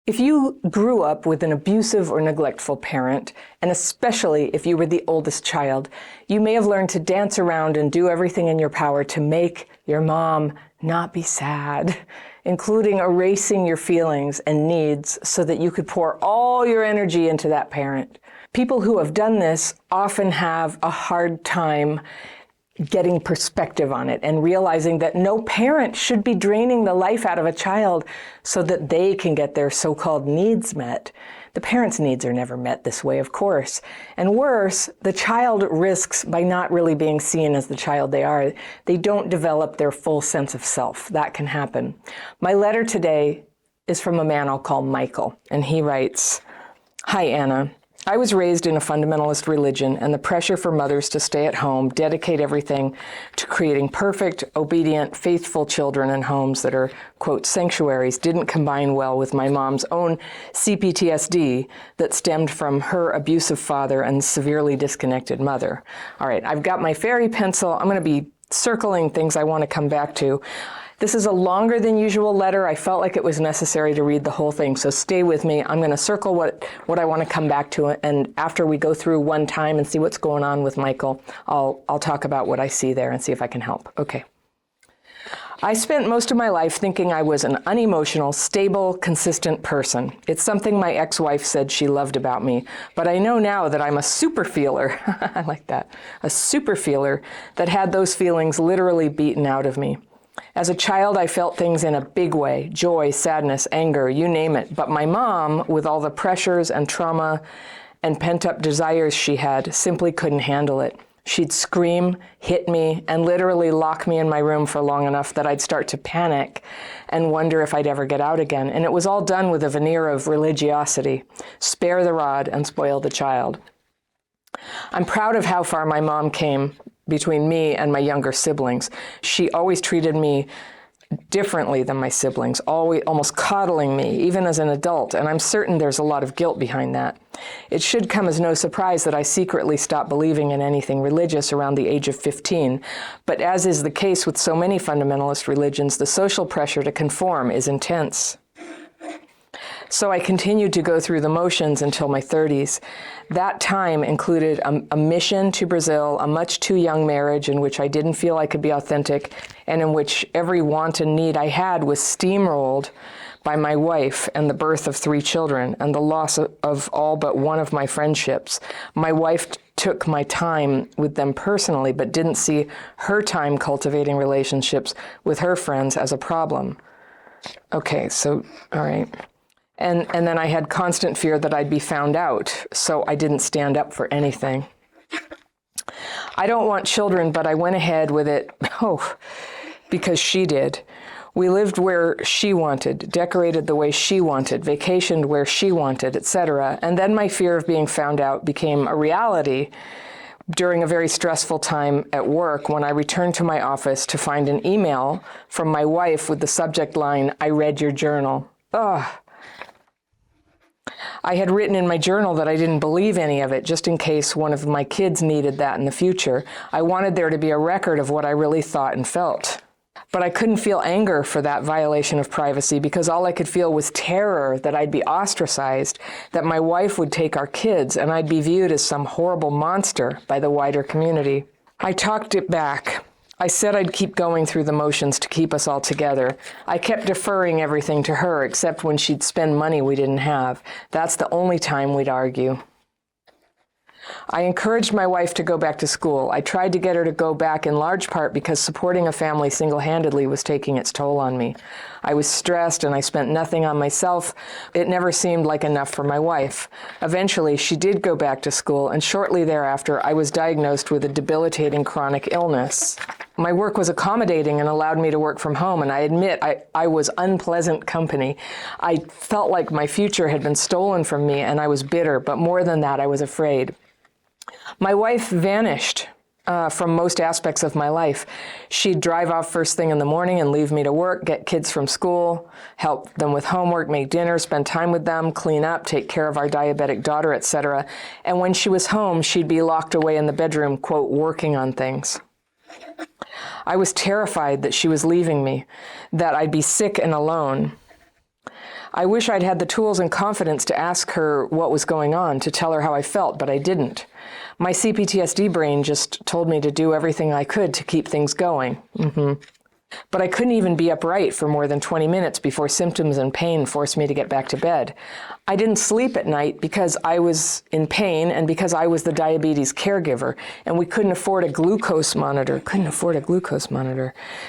If you grew up with an abusive or neglectful parent, and especially if you were the oldest child, you may have learned to dance around and do everything in your power to make your mom not be sad, including erasing your feelings and needs so that you could pour all your energy into that parent. People who have done this often have a hard time getting perspective on it and realizing that no parent should be draining the life out of a child so that they can get their so-called needs met. The parent's needs are never met this way, of course. And worse, the child risks by not really being seen as the child they are. They don't develop their full sense of self. That can happen. My letter today is from a man I'll call Michael, and he writes, "Hi, Anna. I was raised in a fundamentalist religion, and the pressure for mothers to stay at home, dedicate everything to creating perfect, obedient, faithful children in homes that are, quote, sanctuaries, didn't combine well with my mom's own cptsd that stemmed from her abusive father and severely disconnected mother." All right, I've got my fairy pencil. I'm going to be circling things I want to come back to. This is a longer than usual letter. I felt like it was necessary to read the whole thing, so stay with me. I'm going to circle what I want to come back to, and after we go through one time and see what's going on with Michael, I'll talk about what I see there and see if I can help. Okay. I spent most of my life thinking I was an unemotional, stable, consistent person. It's something my ex-wife said she loved about me, but I know now that I'm a super feeler. I like that. A super feeler that had those feelings literally beaten out of me. As a child, I felt things in a big way, joy, sadness, anger, you name it. But my mom, with all the pressures and trauma and pent-up desires she had, simply couldn't handle it. She'd scream, hit me, and literally lock me in my room for long enough that I'd start to panic and wonder if I'd ever get out again. And it was all done with a veneer of religiosity. Spare the rod and spoil the child. I'm proud of how far my mom came between me and my younger siblings. She always treated me differently than my siblings, always almost coddling me, even as an adult, and I'm certain there's a lot of guilt behind that. It should come as no surprise that I secretly stopped believing in anything religious around the age of 15, but as is the case with so many fundamentalist religions, the social pressure to conform is intense. So I continued to go through the motions until my 30s. That time included a mission to Brazil, a much too young marriage in which I didn't feel I could be authentic, and in which every want and need I had was steamrolled by my wife and the birth of 3 children and the loss of all but one of my friendships. My wife took my time with them personally, but didn't see her time cultivating relationships with her friends as a problem. Okay, so, all right. And then I had constant fear that I'd be found out, so I didn't stand up for anything. I don't want children, but I went ahead with it, because she did. We lived where she wanted, decorated the way she wanted, vacationed where she wanted, etc. And then my fear of being found out became a reality during a very stressful time at work when I returned to my office to find an email from my wife with the subject line, "I read your journal." Ugh. I had written in my journal that I didn't believe any of it, just in case one of my kids needed that in the future. I wanted there to be a record of what I really thought and felt. But I couldn't feel anger for that violation of privacy because all I could feel was terror that I'd be ostracized, that my wife would take our kids, and I'd be viewed as some horrible monster by the wider community. I talked it back. I said I'd keep going through the motions to keep us all together. I kept deferring everything to her, except when she'd spend money we didn't have. That's the only time we'd argue. I encouraged my wife to go back to school. I tried to get her to go back in large part because supporting a family single-handedly was taking its toll on me. I was stressed and I spent nothing on myself. It never seemed like enough for my wife. Eventually, she did go back to school, and shortly thereafter, I was diagnosed with a debilitating chronic illness. My work was accommodating and allowed me to work from home, and I admit I was unpleasant company. I felt like my future had been stolen from me, and I was bitter, but more than that, I was afraid. My wife vanished from most aspects of my life. She'd drive off first thing in the morning and leave me to work, get kids from school, help them with homework, make dinner, spend time with them, clean up, take care of our diabetic daughter, etc. And when she was home, she'd be locked away in the bedroom, quote, working on things. I was terrified that she was leaving me, that I'd be sick and alone. I wish I'd had the tools and confidence to ask her what was going on, to tell her how I felt, but I didn't. My cptsd brain just told me to do everything I could to keep things going. But I couldn't even be upright for more than 20 minutes before symptoms and pain forced me to get back to bed. I didn't sleep at night because I was in pain and because I was the diabetes caregiver, and we couldn't afford a glucose monitor.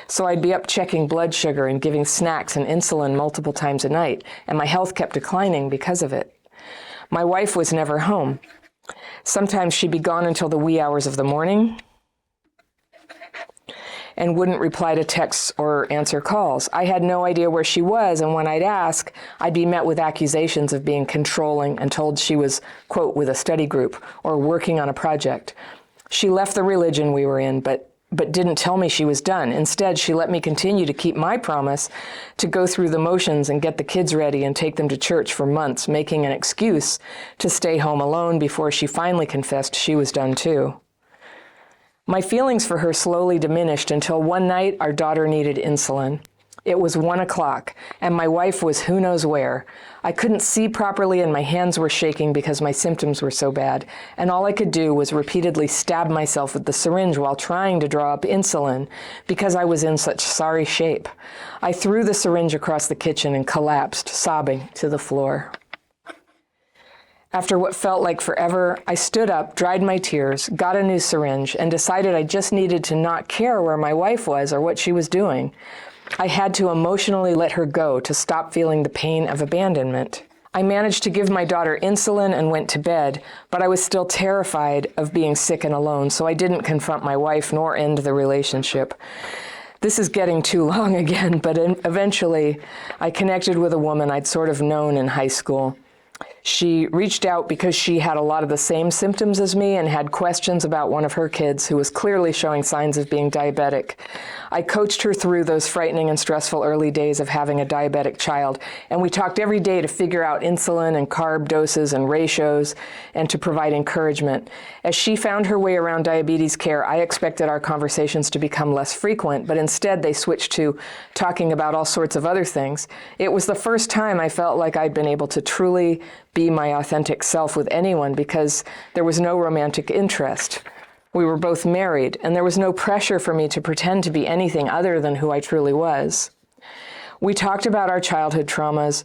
So I'd be up checking blood sugar and giving snacks and insulin multiple times a night, and my health kept declining because of it. My wife was never home. Sometimes she'd be gone until the wee hours of the morning and wouldn't reply to texts or answer calls. I had no idea where she was, and when I'd ask, I'd be met with accusations of being controlling and told she was, quote, with a study group or working on a project. She left the religion we were in, but didn't tell me she was done. Instead, she let me continue to keep my promise to go through the motions and get the kids ready and take them to church for months, making an excuse to stay home alone before she finally confessed she was done too. My feelings for her slowly diminished until one night our daughter needed insulin. It was 1 o'clock, and my wife was who knows where. I couldn't see properly and my hands were shaking because my symptoms were so bad, and all I could do was repeatedly stab myself with the syringe while trying to draw up insulin because I was in such sorry shape. I threw the syringe across the kitchen and collapsed, sobbing, to the floor. After what felt like forever, I stood up, dried my tears, got a new syringe, and decided I just needed to not care where my wife was or what she was doing. I had to emotionally let her go to stop feeling the pain of abandonment. I managed to give my daughter insulin and went to bed, but I was still terrified of being sick and alone, so I didn't confront my wife nor end the relationship. This is getting too long again, but eventually I connected with a woman I'd sort of known in high school. She reached out because she had a lot of the same symptoms as me and had questions about one of her kids who was clearly showing signs of being diabetic. I coached her through those frightening and stressful early days of having a diabetic child, and we talked every day to figure out insulin and carb doses and ratios and to provide encouragement. As she found her way around diabetes care, I expected our conversations to become less frequent, but instead they switched to talking about all sorts of other things. It was the first time I felt like I'd been able to truly be my authentic self with anyone because there was no romantic interest. We were both married, and there was no pressure for me to pretend to be anything other than who I truly was. We talked about our childhood traumas,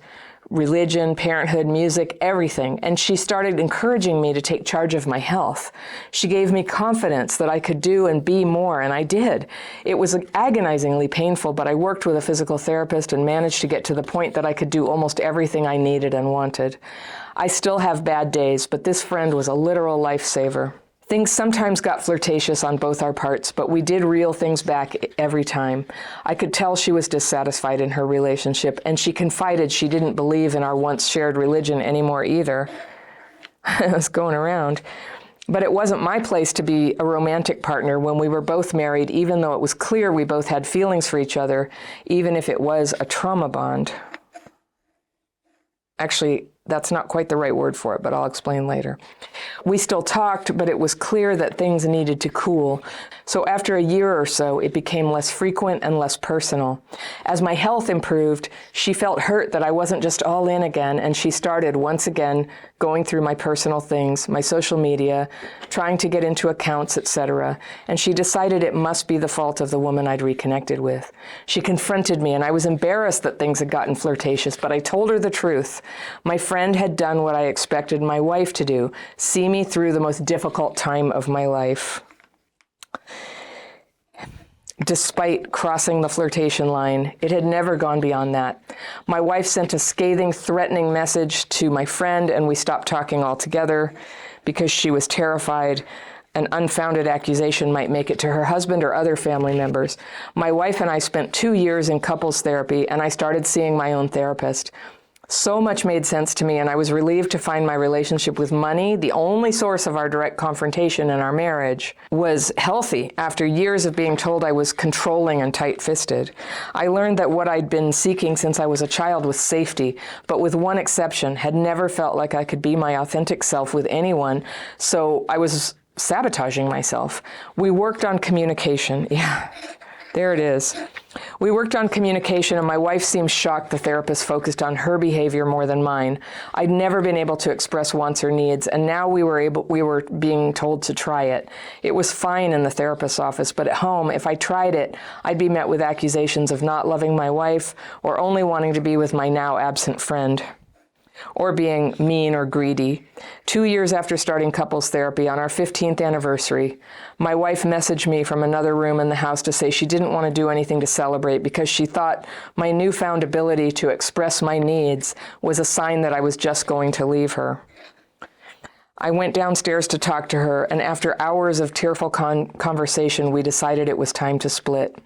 religion, parenthood, music, everything, and she started encouraging me to take charge of my health. She gave me confidence that I could do and be more, and I did. It was agonizingly painful, but I worked with a physical therapist and managed to get to the point that I could do almost everything I needed and wanted. I still have bad days, but this friend was a literal lifesaver. Things sometimes got flirtatious on both our parts, but we did reel things back every time. I could tell she was dissatisfied in her relationship, and she confided she didn't believe in our once shared religion anymore either. It was going around. But it wasn't my place to be a romantic partner when we were both married, even though it was clear we both had feelings for each other, even if it was a trauma bond. Actually, that's not quite the right word for it, but I'll explain later. We still talked, but it was clear that things needed to cool. So after a year or so, it became less frequent and less personal. As my health improved, she felt hurt that I wasn't just all in again, and she started once again going through my personal things, my social media, trying to get into accounts, etc. And she decided it must be the fault of the woman I'd reconnected with. She confronted me, and I was embarrassed that things had gotten flirtatious, but I told her the truth. My friend had done what I expected my wife to do, see me through the most difficult time of my life. Despite crossing the flirtation line, it had never gone beyond that. My wife sent a scathing, threatening message to my friend, and we stopped talking altogether because she was terrified an unfounded accusation might make it to her husband or other family members. My wife and I spent 2 years in couples therapy, and I started seeing my own therapist. So much made sense to me, and I was relieved to find my relationship with money, the only source of our direct confrontation in our marriage, was healthy after years of being told I was controlling and tight-fisted. I learned that what I'd been seeking since I was a child was safety, but with one exception, had never felt like I could be my authentic self with anyone, so I was sabotaging myself. We worked on communication. Yeah. There it is. We worked on communication, and my wife seemed shocked the therapist focused on her behavior more than mine. I'd never been able to express wants or needs, and now we were being told to try it. It was fine in the therapist's office, but at home, if I tried it, I'd be met with accusations of not loving my wife or only wanting to be with my now absent friend, or being mean or greedy. 2 years after starting couples therapy, on our 15th anniversary, my wife messaged me from another room in the house to say she didn't want to do anything to celebrate because she thought my newfound ability to express my needs was a sign that I was just going to leave her. I went downstairs to talk to her, and after hours of tearful conversation, we decided it was time to split.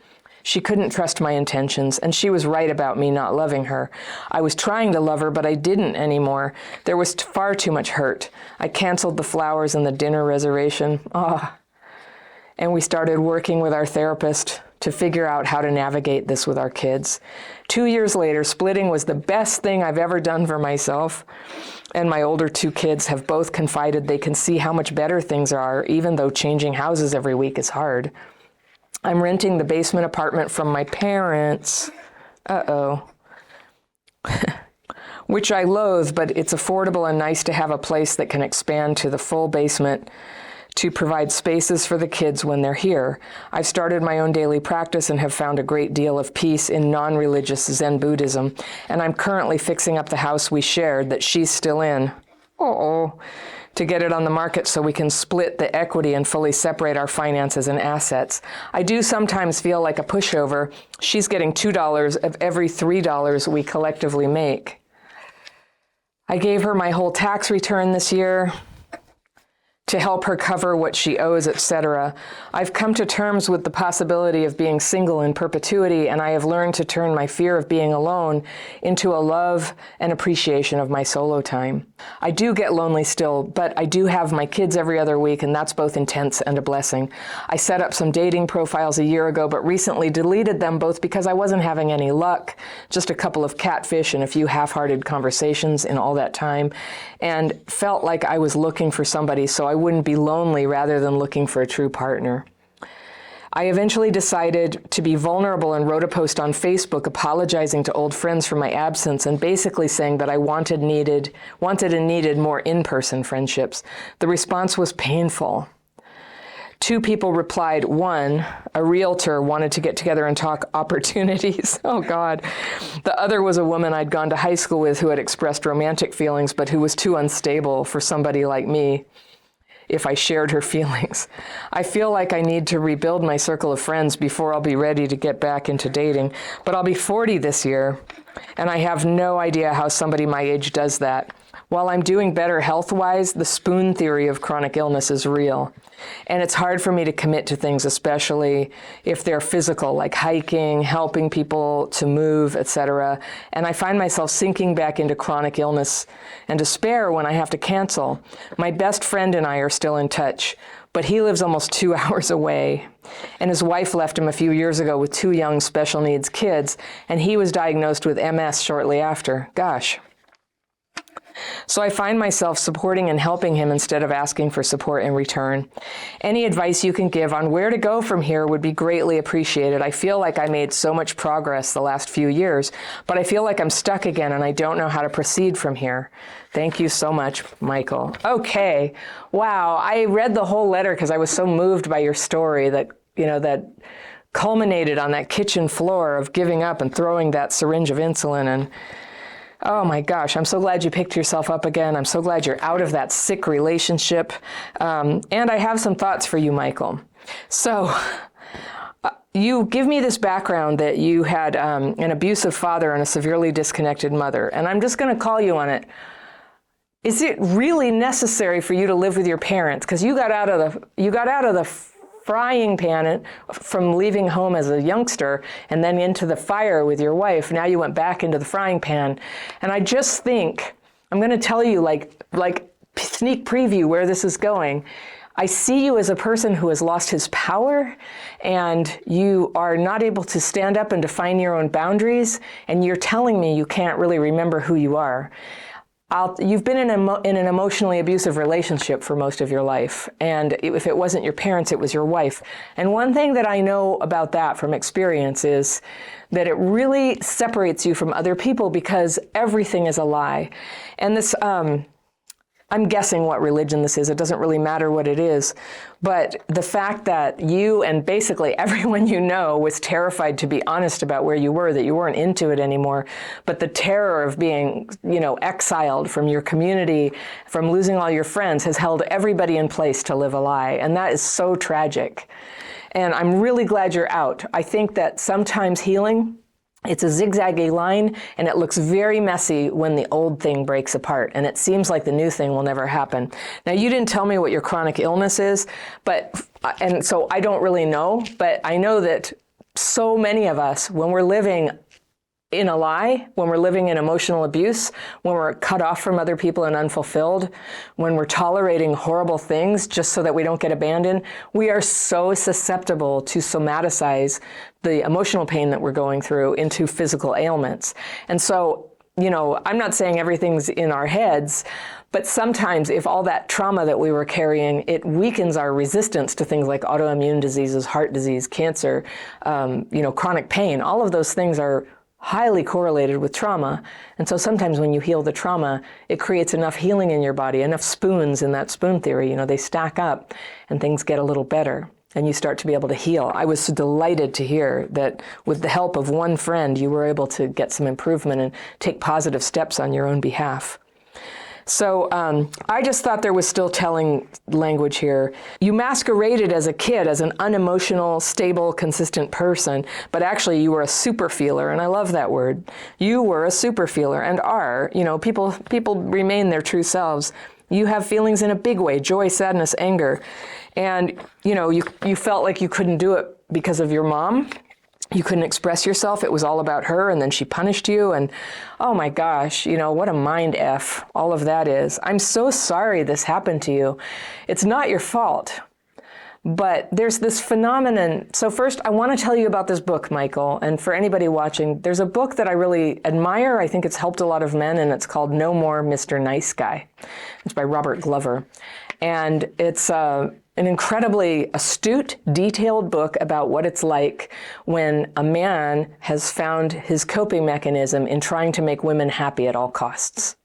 She couldn't trust my intentions, and she was right about me not loving her. I was trying to love her, but I didn't anymore. There was far too much hurt. I canceled the flowers and the dinner reservation. And we started working with our therapist to figure out how to navigate this with our kids. 2 years later, splitting was the best thing I've ever done for myself. And my older 2 kids have both confided they can see how much better things are, even though changing houses every week is hard. I'm renting the basement apartment from my parents, which I loathe, but it's affordable and nice to have a place that can expand to the full basement to provide spaces for the kids when they're here. I've started my own daily practice and have found a great deal of peace in non-religious Zen Buddhism, and I'm currently fixing up the house we shared that she's still in. To get it on the market so we can split the equity and fully separate our finances and assets. I do sometimes feel like a pushover. She's getting $2 of every $3 we collectively make. I gave her my whole tax return this year to help her cover what she owes, etc. I've come to terms with the possibility of being single in perpetuity, and I have learned to turn my fear of being alone into a love and appreciation of my solo time. I do get lonely still, but I do have my kids every other week, and that's both intense and a blessing. I set up some dating profiles a year ago, but recently deleted them both because I wasn't having any luck, just a couple of catfish and a few half-hearted conversations in all that time, and felt like I was looking for somebody so I wouldn't be lonely rather than looking for a true partner. I eventually decided to be vulnerable and wrote a post on Facebook apologizing to old friends for my absence and basically saying that I wanted and needed more in-person friendships. The response was painful. 2 people replied. 1, a realtor, wanted to get together and talk opportunities. Oh, God. The other was a woman I'd gone to high school with who had expressed romantic feelings, but who was too unstable for somebody like me if I shared her feelings. I feel like I need to rebuild my circle of friends before I'll be ready to get back into dating, but I'll be 40 this year, and I have no idea how somebody my age does that. While I'm doing better health-wise, the spoon theory of chronic illness is real. And it's hard for me to commit to things, especially if they're physical, like hiking, helping people to move, etc. And I find myself sinking back into chronic illness and despair when I have to cancel. My best friend and I are still in touch, but he lives almost 2 hours away. And his wife left him a few years ago with 2 young special needs kids, and he was diagnosed with MS shortly after. Gosh. So I find myself supporting and helping him instead of asking for support in return. Any advice you can give on where to go from here would be greatly appreciated. I feel like I made so much progress the last few years, but I feel like I'm stuck again and I don't know how to proceed from here. Thank you so much, Michael. Okay. Wow. I read the whole letter because I was so moved by your story that culminated on that kitchen floor of giving up and throwing that syringe of insulin. And oh my gosh, I'm so glad you picked yourself up again. I'm so glad you're out of that sick relationship. And I have some thoughts for you, Michael. So you give me this background that you had an abusive father and a severely disconnected mother. And I'm just going to call you on it. Is it really necessary for you to live with your parents? Because you got out of the frying pan from leaving home as a youngster and then into the fire with your wife. Now you went back into the frying pan. And I just think, I'm going to tell you like sneak preview where this is going. I see you as a person who has lost his power and you are not able to stand up and define your own boundaries. And you're telling me you can't really remember who you are. You've been in an emotionally abusive relationship for most of your life. And if it wasn't your parents, it was your wife. And one thing that I know about that from experience is that it really separates you from other people because everything is a lie. And this, I'm guessing what religion this is. It doesn't really matter what it is. But the fact that you and basically everyone you know was terrified to be honest about where you were, that you weren't into it anymore, but the terror of being, exiled from your community, from losing all your friends, has held everybody in place to live a lie. And that is so tragic. And I'm really glad you're out. I think that sometimes healing, it's a zigzaggy line, and it looks very messy when the old thing breaks apart, and it seems like the new thing will never happen. Now, you didn't tell me what your chronic illness is, and so I don't really know, but I know that so many of us, when we're living in a lie, when we're living in emotional abuse, when we're cut off from other people and unfulfilled, when we're tolerating horrible things just so that we don't get abandoned, we are so susceptible to somaticize the emotional pain that we're going through into physical ailments. And so, I'm not saying everything's in our heads, but sometimes if all that trauma that we were carrying, it weakens our resistance to things like autoimmune diseases, heart disease, cancer, chronic pain. All of those things are highly correlated with trauma. And so sometimes when you heal the trauma, it creates enough healing in your body, enough spoons in that spoon theory, they stack up and things get a little better and you start to be able to heal. I was delighted to hear that with the help of one friend, you were able to get some improvement and take positive steps on your own behalf. So I just thought there was still telling language here. You masqueraded as a kid as an unemotional, stable, consistent person, but actually you were a super feeler, and I love that word. You were a super feeler and are. People remain their true selves. You have feelings in a big way: joy, sadness, anger. And you felt like you couldn't do it because of your mom. You couldn't express yourself. It was all about her, and then she punished you. And oh my gosh, what a mind F all of that is. I'm so sorry this happened to you. It's not your fault. But there's this phenomenon. So first, I want to tell you about this book, Michael. And for anybody watching, there's a book that I really admire. I think it's helped a lot of men, and it's called No More Mr. Nice Guy. It's by Robert Glover. And it's an incredibly astute, detailed book about what it's like when a man has found his coping mechanism in trying to make women happy at all costs,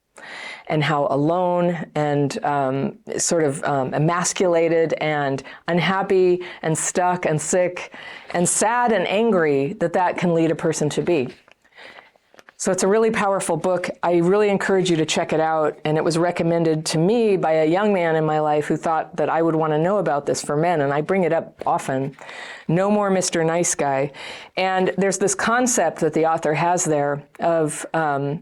and how alone and emasculated and unhappy and stuck and sick and sad and angry that can lead a person to be. So it's a really powerful book. I really encourage you to check it out. And it was recommended to me by a young man in my life who thought that I would want to know about this for men. And I bring it up often. No More Mr. Nice Guy. And there's this concept that the author has there of a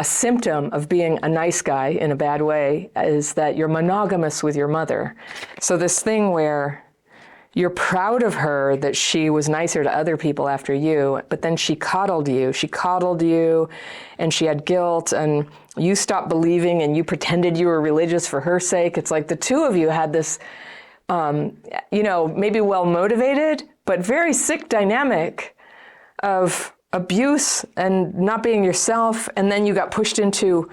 symptom of being a nice guy in a bad way is that you're monogamous with your mother. So this thing where you're proud of her that she was nicer to other people after you, but then she coddled you. She coddled you, and she had guilt, and you stopped believing, and you pretended you were religious for her sake. It's like the two of you had this, maybe well-motivated, but very sick dynamic of abuse and not being yourself, and then you got pushed into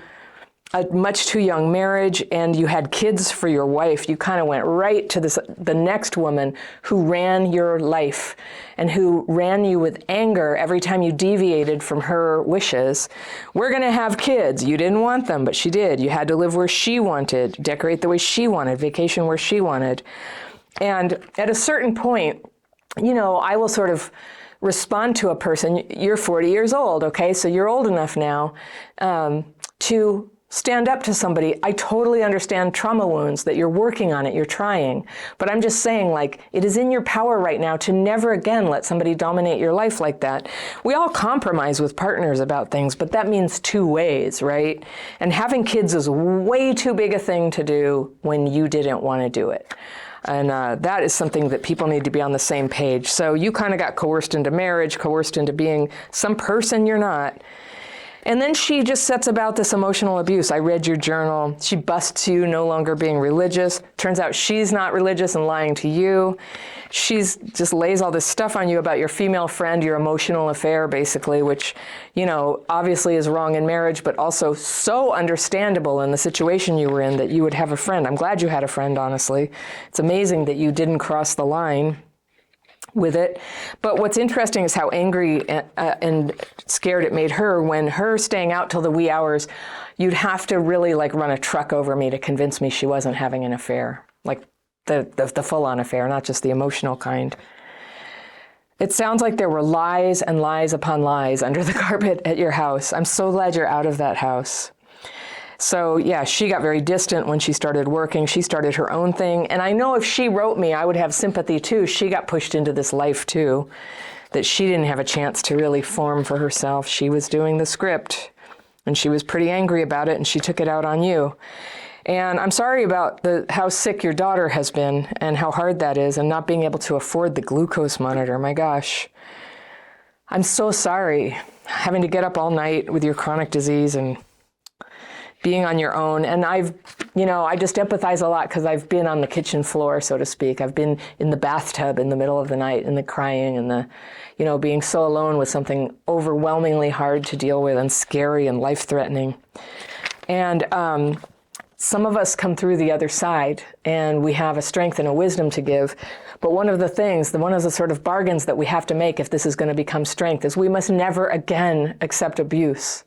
a much too young marriage, and you had kids for your wife. You kind of went right to the next woman who ran your life and who ran you with anger every time you deviated from her wishes. We're going to have kids. You didn't want them, but she did. You had to live where she wanted, decorate the way she wanted, vacation where she wanted. And at a certain point, I will sort of respond to a person. You're 40 years old, okay? So you're old enough now to stand up to somebody. I totally understand trauma wounds, that you're working on it, you're trying. But I'm just saying, it is in your power right now to never again let somebody dominate your life like that. We all compromise with partners about things, but that means two ways, right? And having kids is way too big a thing to do when you didn't want to do it. And that is something that people need to be on the same page. So you kind of got coerced into marriage, coerced into being some person you're not. And then she just sets about this emotional abuse. I read your journal. She busts you no longer being religious. Turns out she's not religious and lying to you. She's just lays all this stuff on you about your female friend, your emotional affair, basically, which, you know, obviously is wrong in marriage, but also so understandable in the situation you were in that you would have a friend. I'm glad you had a friend, honestly. It's amazing that you didn't cross the line with it. But what's interesting is how angry and scared it made her when her staying out till the wee hours, you'd have to really like run a truck over me to convince me she wasn't having an affair, like the full-on affair, not just the emotional kind. It sounds like there were lies and lies upon lies under the carpet at your house. I'm so glad you're out of that house. So yeah, she got very distant when she started working. She started her own thing. And I know if she wrote me, I would have sympathy too. She got pushed into this life too, that she didn't have a chance to really form for herself. She was doing the script and she was pretty angry about it and she took it out on you. And I'm sorry about how sick your daughter has been and how hard that is and not being able to afford the glucose monitor. My gosh, I'm so sorry having to get up all night with your chronic disease and being on your own. And I just empathize a lot because I've been on the kitchen floor, so to speak. I've been in the bathtub in the middle of the night and the crying and the, being so alone with something overwhelmingly hard to deal with and scary and life-threatening. And some of us come through the other side and we have a strength and a wisdom to give. But one of the sort of bargains that we have to make if this is going to become strength is we must never again accept abuse.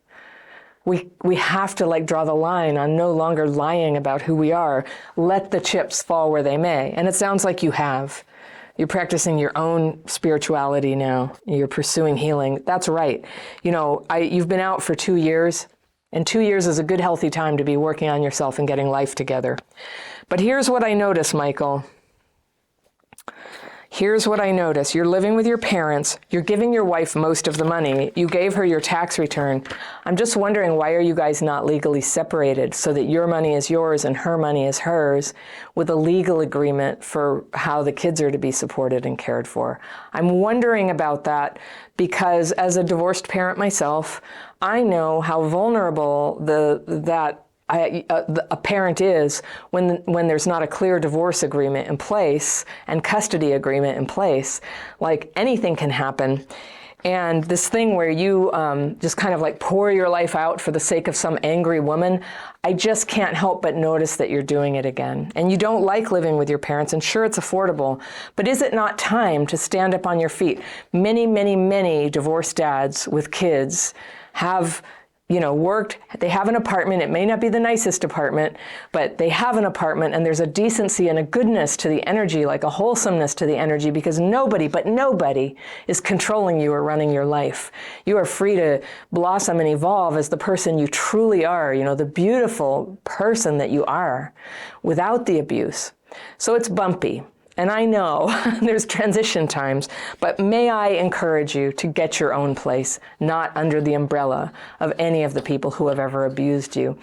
We have to draw the line on no longer lying about who we are. Let the chips fall where they may. And it sounds like you have. You're practicing your own spirituality now. You're pursuing healing. That's right. You've been out for 2 years, and 2 years is a good, healthy time to be working on yourself and getting life together. But here's what I notice, Michael. Here's what I notice. You're living with your parents. You're giving your wife most of the money. You gave her your tax return. I'm just wondering, why are you guys not legally separated so that your money is yours and her money is hers with a legal agreement for how the kids are to be supported and cared for? I'm wondering about that because as a divorced parent myself, I know how vulnerable a parent is when there's not a clear divorce agreement in place and custody agreement in place. Like anything can happen. And this thing where you just kind of pour your life out for the sake of some angry woman, I just can't help but notice that you're doing it again. And you don't like living with your parents, and sure, it's affordable, but is it not time to stand up on your feet? Many, many, many divorced dads with kids have worked, they have an apartment. It may not be the nicest apartment, but they have an apartment and there's a decency and a goodness to the energy, like a wholesomeness to the energy, because nobody is controlling you or running your life. You are free to blossom and evolve as the person you truly are, the beautiful person that you are without the abuse. So it's bumpy. And I know there's transition times, but may I encourage you to get your own place, not under the umbrella of any of the people who have ever abused you.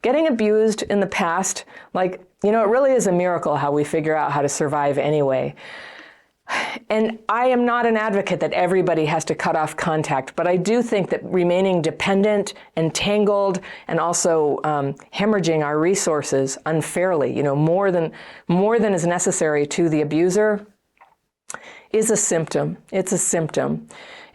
Getting abused in the past, it really is a miracle how we figure out how to survive anyway. And I am not an advocate that everybody has to cut off contact, but I do think that remaining dependent, entangled, and also hemorrhaging our resources unfairly, more than is necessary to the abuser, is a symptom. It's a symptom.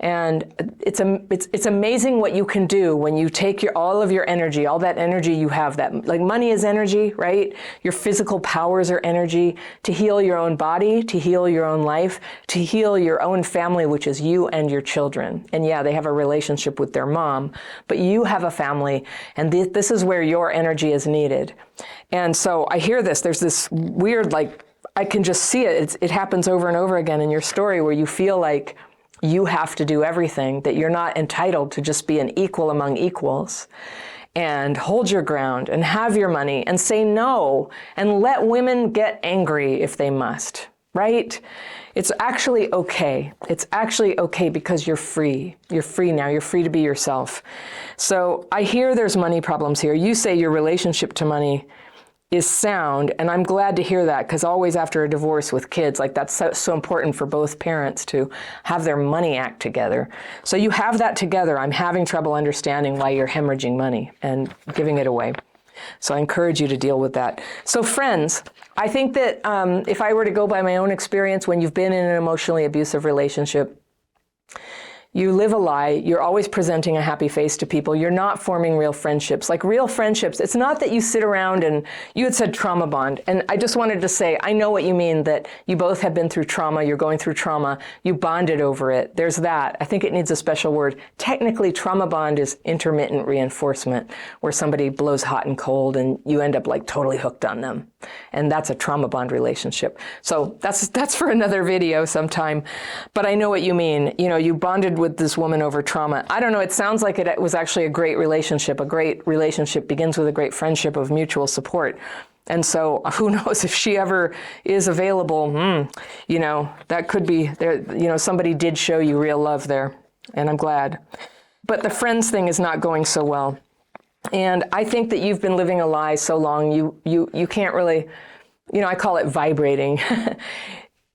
And it's amazing what you can do when you take all of your energy, all that energy you have, that money is energy, right? Your physical powers are energy to heal your own body, to heal your own life, to heal your own family, which is you and your children. And yeah, they have a relationship with their mom, but you have a family, and this is where your energy is needed. And so I hear this, there's this weird, I can just see it. It happens over and over again in your story where you feel like you have to do everything, that you're not entitled to just be an equal among equals, and hold your ground and have your money and say no and let women get angry if they must, right? It's actually okay. It's actually okay because you're free. You're free now. You're free to be yourself. So I hear there's money problems here. You say your relationship to money is sound. And I'm glad to hear that, because always after a divorce with kids, like that's so important for both parents to have their money act together. So you have that together. I'm having trouble understanding why you're hemorrhaging money and giving it away. So I encourage you to deal with that. So friends, I think that if I were to go by my own experience, when you've been in an emotionally abusive relationship, you live a lie. You're always presenting a happy face to people. You're not forming real friendships. Like real friendships, it's not that you sit around and you had said trauma bond. And I just wanted to say, I know what you mean, that you both have been through trauma. You're going through trauma. You bonded over it. There's that. I think it needs a special word. Technically, trauma bond is intermittent reinforcement, where somebody blows hot and cold and you end up like totally hooked on them. And that's a trauma bond relationship. So that's for another video sometime. But I know what you mean. You know, you bonded with this woman over trauma. I don't know, it sounds like it was actually a great relationship. A great relationship begins with a great friendship of mutual support. And so who knows if she ever is available, you know, that could be there. You know, somebody did show you real love there, and I'm glad. But the friends thing is not going so well. And I think that you've been living a lie so long, you can't really, you know, I call it vibrating.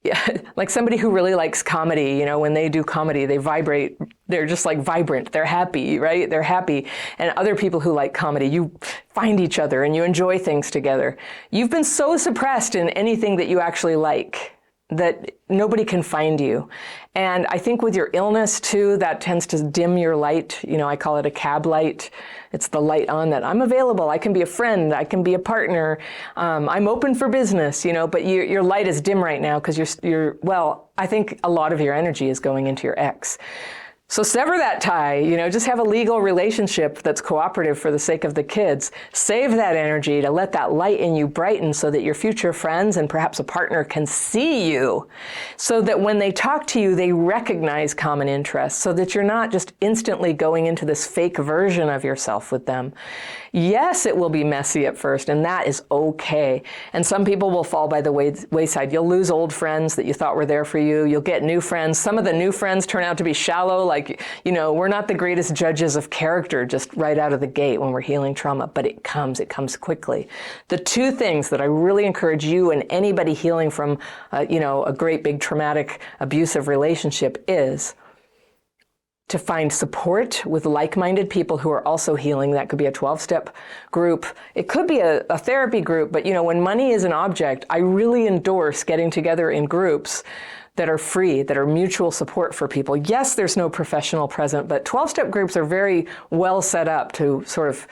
Yeah, like somebody who really likes comedy, you know, when they do comedy, they vibrate. They're just like vibrant. They're happy, right? They're happy. And other people who like comedy, you find each other and you enjoy things together. You've been so suppressed in anything that you actually like that nobody can find you. And I think with your illness too, that tends to dim your light. You know, I call it a cab light. It's the light on that I'm available. I can be a friend. I can be a partner. I'm open for business, you know, but your light is dim right now because well, I think a lot of your energy is going into your ex. So sever that tie, you know, just have a legal relationship that's cooperative for the sake of the kids. Save that energy to let that light in you brighten so that your future friends and perhaps a partner can see you, so that when they talk to you, they recognize common interests, so that you're not just instantly going into this fake version of yourself with them. Yes, it will be messy at first, and that is okay. And some people will fall by the wayside. You'll lose old friends that you thought were there for you. You'll get new friends. Some of the new friends turn out to be shallow. Like, you know, we're not the greatest judges of character just right out of the gate when we're healing trauma, but it comes quickly. The two things that I really encourage you and anybody healing from, you know, a great big traumatic abusive relationship is to find support with like-minded people who are also healing. That could be a 12-step group. It could be a therapy group, but you know, when money is an object, I really endorse getting together in groups that are free, that are mutual support for people. Yes, there's no professional present, but 12-step groups are very well set up to sort of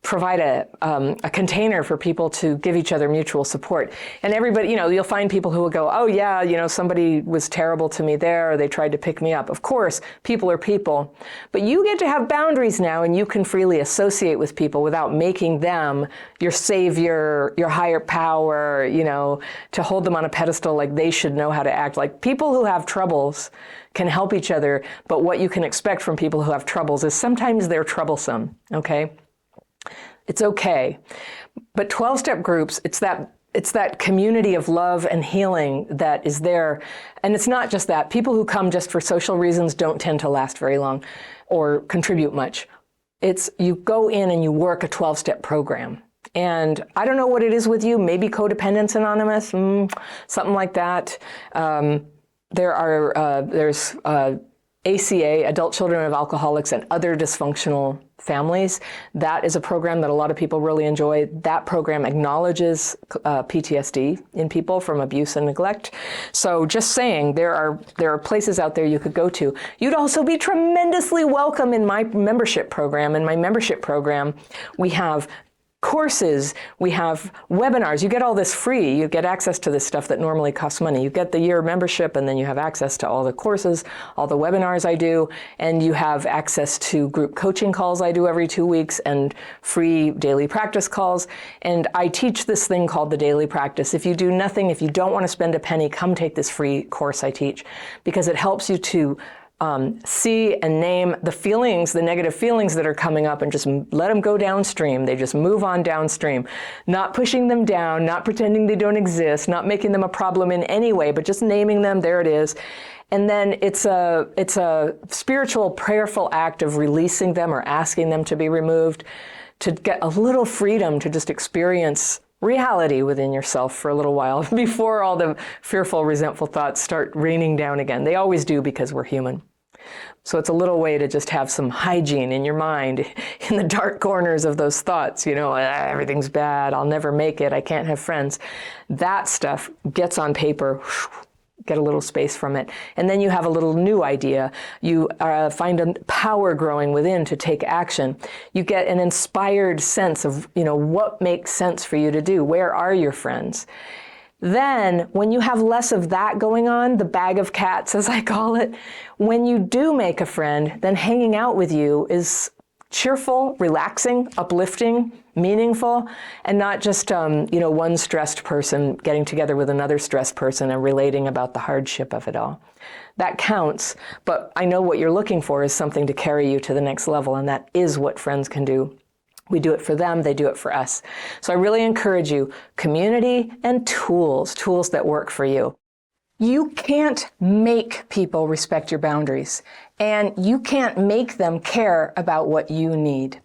provide a container for people to give each other mutual support. And everybody, you know, you'll find people who will go, oh yeah, you know, somebody was terrible to me there, or they tried to pick me up. Of course, people are people, but you get to have boundaries now, and you can freely associate with people without making them your savior, your higher power, you know, to hold them on a pedestal like they should know how to act. Like people who have troubles can help each other, but what you can expect from people who have troubles is sometimes they're troublesome, okay? It's okay. But 12-step groups, it's that community of love and healing that is there. And it's not just that. People who come just for social reasons don't tend to last very long or contribute much. It's you go in and you work a 12-step program. And I don't know what it is with you, maybe Codependence Anonymous, something like that. There's ACA, Adult Children of Alcoholics and Other Dysfunctional Families. That is a program that a lot of people really enjoy. That program acknowledges PTSD in people from abuse and neglect. So just saying, there are places out there you could go to. You'd also be tremendously welcome in my membership program. In my membership program, we have courses, we have webinars. You get all this free. You get access to this stuff that normally costs money. You get the year membership, and then you have access to all the courses, all the webinars I do, and you have access to group coaching calls I do every 2 weeks and free daily practice calls. And I teach this thing called the daily practice. If you do nothing, if you don't want to spend a penny, come take this free course I teach, because it helps you to see and name the feelings, the negative feelings that are coming up, and just let them go downstream. They just move on downstream, not pushing them down, not pretending they don't exist, not making them a problem in any way, but just naming them. There it is. And then it's a spiritual, prayerful act of releasing them or asking them to be removed, to get a little freedom to just experience reality within yourself for a little while before all the fearful, resentful thoughts start raining down again. They always do because we're human. So it's a little way to just have some hygiene in your mind in the dark corners of those thoughts, everything's bad, I'll never make it, I can't have friends. That stuff gets on paper, get a little space from it, and then you have a little new idea. You find a power growing within to take action. You get an inspired sense of, what makes sense for you to do. Where are your friends? Then, when you have less of that going on, the bag of cats, as I call it, when you do make a friend, then hanging out with you is cheerful, relaxing, uplifting, meaningful, and not just, one stressed person getting together with another stressed person and relating about the hardship of it all. That counts, but I know what you're looking for is something to carry you to the next level, and that is what friends can do. We do it for them, they do it for us. So I really encourage you, community and tools that work for you. You can't make people respect your boundaries, and you can't make them care about what you need.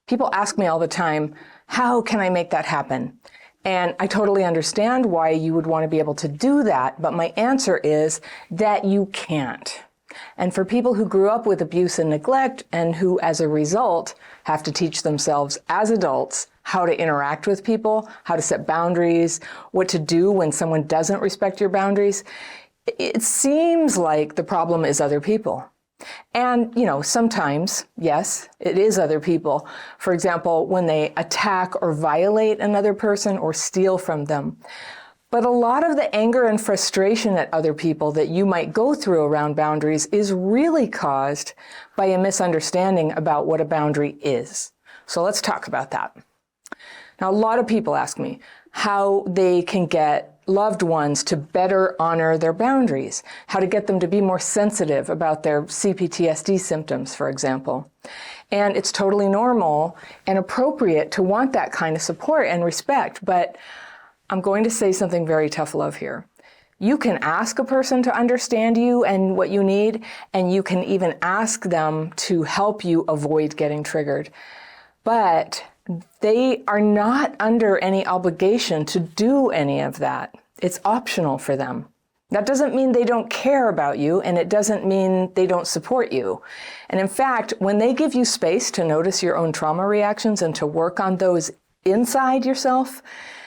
People ask me all the time, how can I make that happen? And I totally understand why you would want to be able to do that, but my answer is that you can't. And for people who grew up with abuse and neglect and who, as a result, have to teach themselves as adults how to interact with people, how to set boundaries, what to do when someone doesn't respect your boundaries, it seems like the problem is other people. And, sometimes, yes, it is other people. For example, when they attack or violate another person or steal from them. But a lot of the anger and frustration at other people that you might go through around boundaries is really caused by a misunderstanding about what a boundary is. So let's talk about that. Now, a lot of people ask me how they can get loved ones to better honor their boundaries, how to get them to be more sensitive about their cptsd symptoms, for example. And it's totally normal and appropriate to want that kind of support and respect, but I'm going to say something very tough love here. You can ask a person to understand you and what you need, and you can even ask them to help you avoid getting triggered. But they are not under any obligation to do any of that. It's optional for them. That doesn't mean they don't care about you, and it doesn't mean they don't support you. And in fact, when they give you space to notice your own trauma reactions and to work on those inside yourself,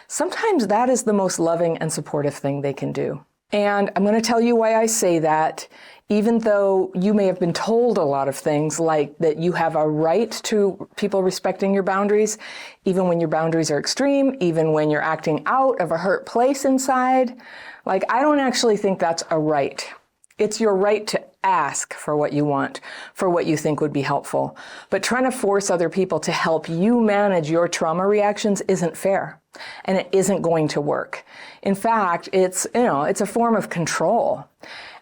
sometimes that is the most loving and supportive thing they can do. And I'm going to tell you why I say that, even though you may have been told a lot of things like that you have a right to people respecting your boundaries, even when your boundaries are extreme, even when you're acting out of a hurt place inside. I don't actually think that's a right. It's your right to ask for what you want, for what you think would be helpful. But trying to force other people to help you manage your trauma reactions isn't fair, and it isn't going to work. In fact, it's a form of control.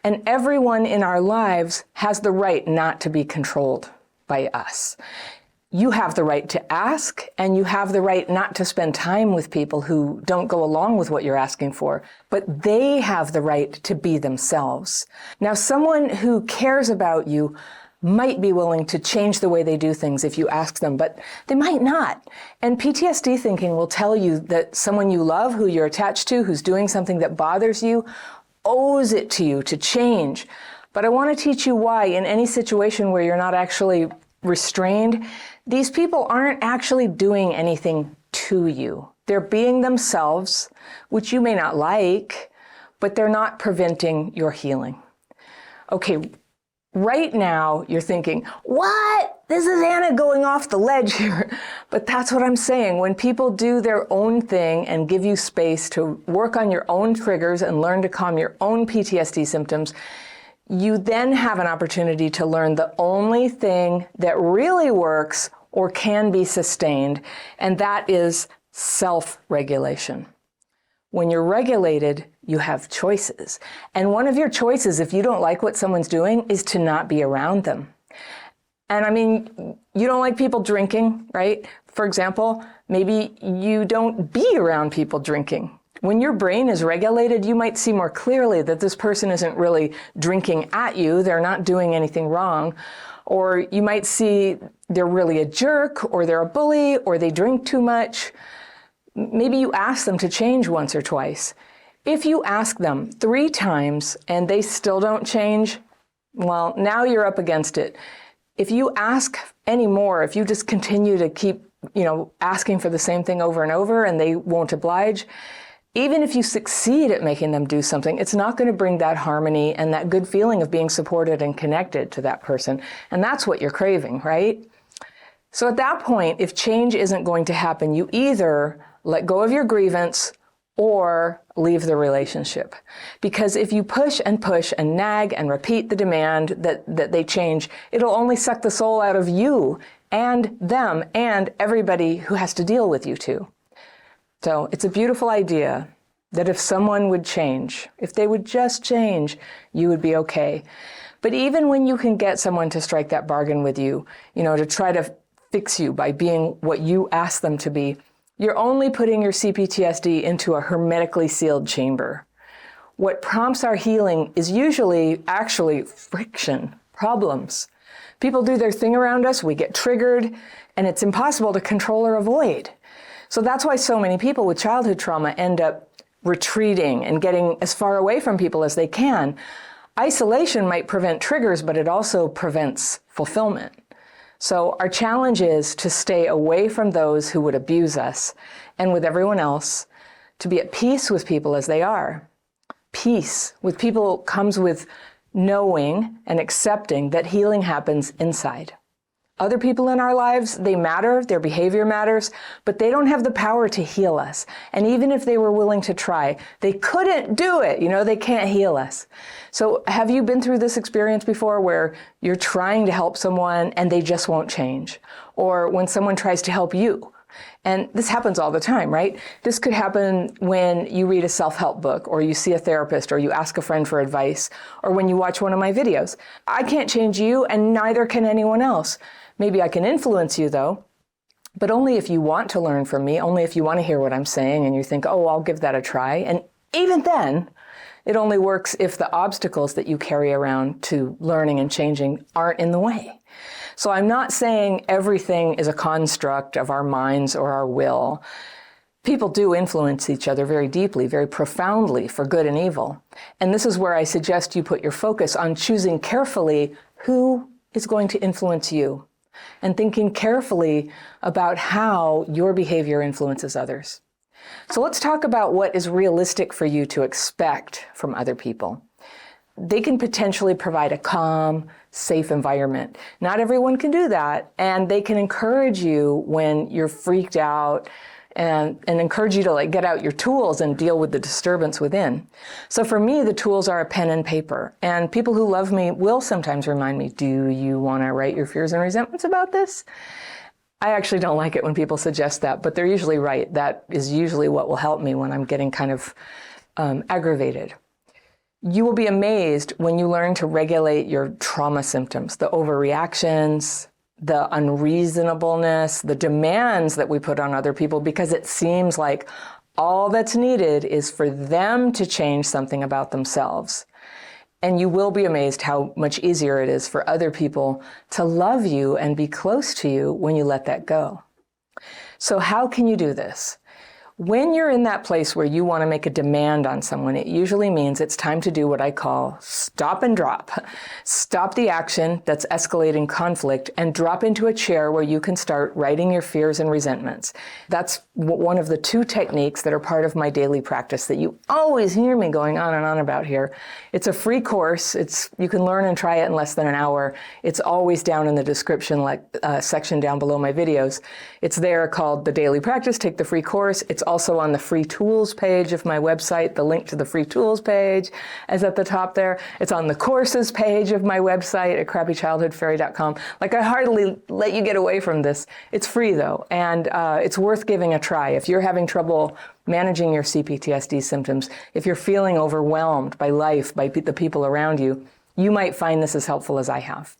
And everyone in our lives has the right not to be controlled by us. You have the right to ask, and you have the right not to spend time with people who don't go along with what you're asking for, but they have the right to be themselves. Now, someone who cares about you might be willing to change the way they do things if you ask them, but they might not. And PTSD thinking will tell you that someone you love, who you're attached to, who's doing something that bothers you, owes it to you to change. But I want to teach you why in any situation where you're not actually restrained, these people aren't actually doing anything to you. They're being themselves, which you may not like, but they're not preventing your healing. Okay, right now you're thinking, what? This is Anna going off the ledge here. But that's what I'm saying. When people do their own thing and give you space to work on your own triggers and learn to calm your own PTSD symptoms, you then have an opportunity to learn the only thing that really works or can be sustained, and that is self-regulation. When you're regulated, you have choices. And one of your choices, if you don't like what someone's doing, is to not be around them. And I mean, you don't like people drinking, right? For example, maybe you don't be around people drinking. When your brain is regulated, you might see more clearly that this person isn't really drinking at you, they're not doing anything wrong. Or you might see they're really a jerk, or they're a bully, or they drink too much. Maybe you ask them to change once or twice. If you ask them 3 times and they still don't change, well, now you're up against it. If you ask any more, if you just continue to keep, asking for the same thing over and over and they won't oblige, even if you succeed at making them do something, it's not going to bring that harmony and that good feeling of being supported and connected to that person. And that's what you're craving, right? So at that point, if change isn't going to happen, you either let go of your grievance or leave the relationship. Because if you push and nag and repeat the demand that they change, it'll only suck the soul out of you and them and everybody who has to deal with you too. So it's a beautiful idea that if someone would change, if they would just change, you would be okay. But even when you can get someone to strike that bargain with you, to try to fix you by being what you ask them to be, you're only putting your cptsd into a hermetically sealed chamber. What prompts our healing is usually actually friction, problems. People do their thing around us, we get triggered, and it's impossible to control or avoid. So that's why so many people with childhood trauma end up retreating and getting as far away from people as they can. Isolation might prevent triggers, but it also prevents fulfillment. So our challenge is to stay away from those who would abuse us and with everyone else, to be at peace with people as they are. Peace with people comes with knowing and accepting that healing happens inside. Other people in our lives, they matter, their behavior matters, but they don't have the power to heal us. And even if they were willing to try, they couldn't do it. They can't heal us. So have you been through this experience before where you're trying to help someone and they just won't change? Or when someone tries to help you? And this happens all the time, right? This could happen when you read a self-help book, or you see a therapist, or you ask a friend for advice, or when you watch one of my videos. I can't change you, and neither can anyone else. Maybe I can influence you though, but only if you want to learn from me, only if you want to hear what I'm saying and you think, oh, I'll give that a try. And even then, it only works if the obstacles that you carry around to learning and changing aren't in the way. So I'm not saying everything is a construct of our minds or our will. People do influence each other very deeply, very profoundly for good and evil. And this is where I suggest you put your focus on choosing carefully who is going to influence you, and thinking carefully about how your behavior influences others. So let's talk about what is realistic for you to expect from other people. They can potentially provide a calm, safe environment. Not everyone can do that, and they can encourage you when you're freaked out and encourage you to get out your tools and deal with the disturbance within. So for me, the tools are a pen and paper. And people who love me will sometimes remind me, do you want to write your fears and resentments about this? I actually don't like it when people suggest that, but they're usually right. That is usually what will help me when I'm getting kind of aggravated. You will be amazed when you learn to regulate your trauma symptoms, the overreactions, the unreasonableness, the demands that we put on other people, because it seems like all that's needed is for them to change something about themselves. And you will be amazed how much easier it is for other people to love you and be close to you when you let that go. So how can you do this? When you're in that place where you want to make a demand on someone, it usually means it's time to do what I call stop and drop. Stop the action that's escalating conflict and drop into a chair where you can start writing your fears and resentments. That's one of the 2 techniques that are part of my daily practice that you always hear me going on and on about here. It's a free course. You can learn and try it in less than an hour. It's always down in the description section down below my videos. It's there called The Daily Practice. Take the free course. It's also on the free tools page of my website. The link to the free tools page is at the top there. It's on the courses page of my website at crappychildhoodfairy.com. I hardly let you get away from this. It's free though, and it's worth giving a try. If you're having trouble managing your cptsd symptoms, if you're feeling overwhelmed by life, by the people around you, you might find this as helpful as I have.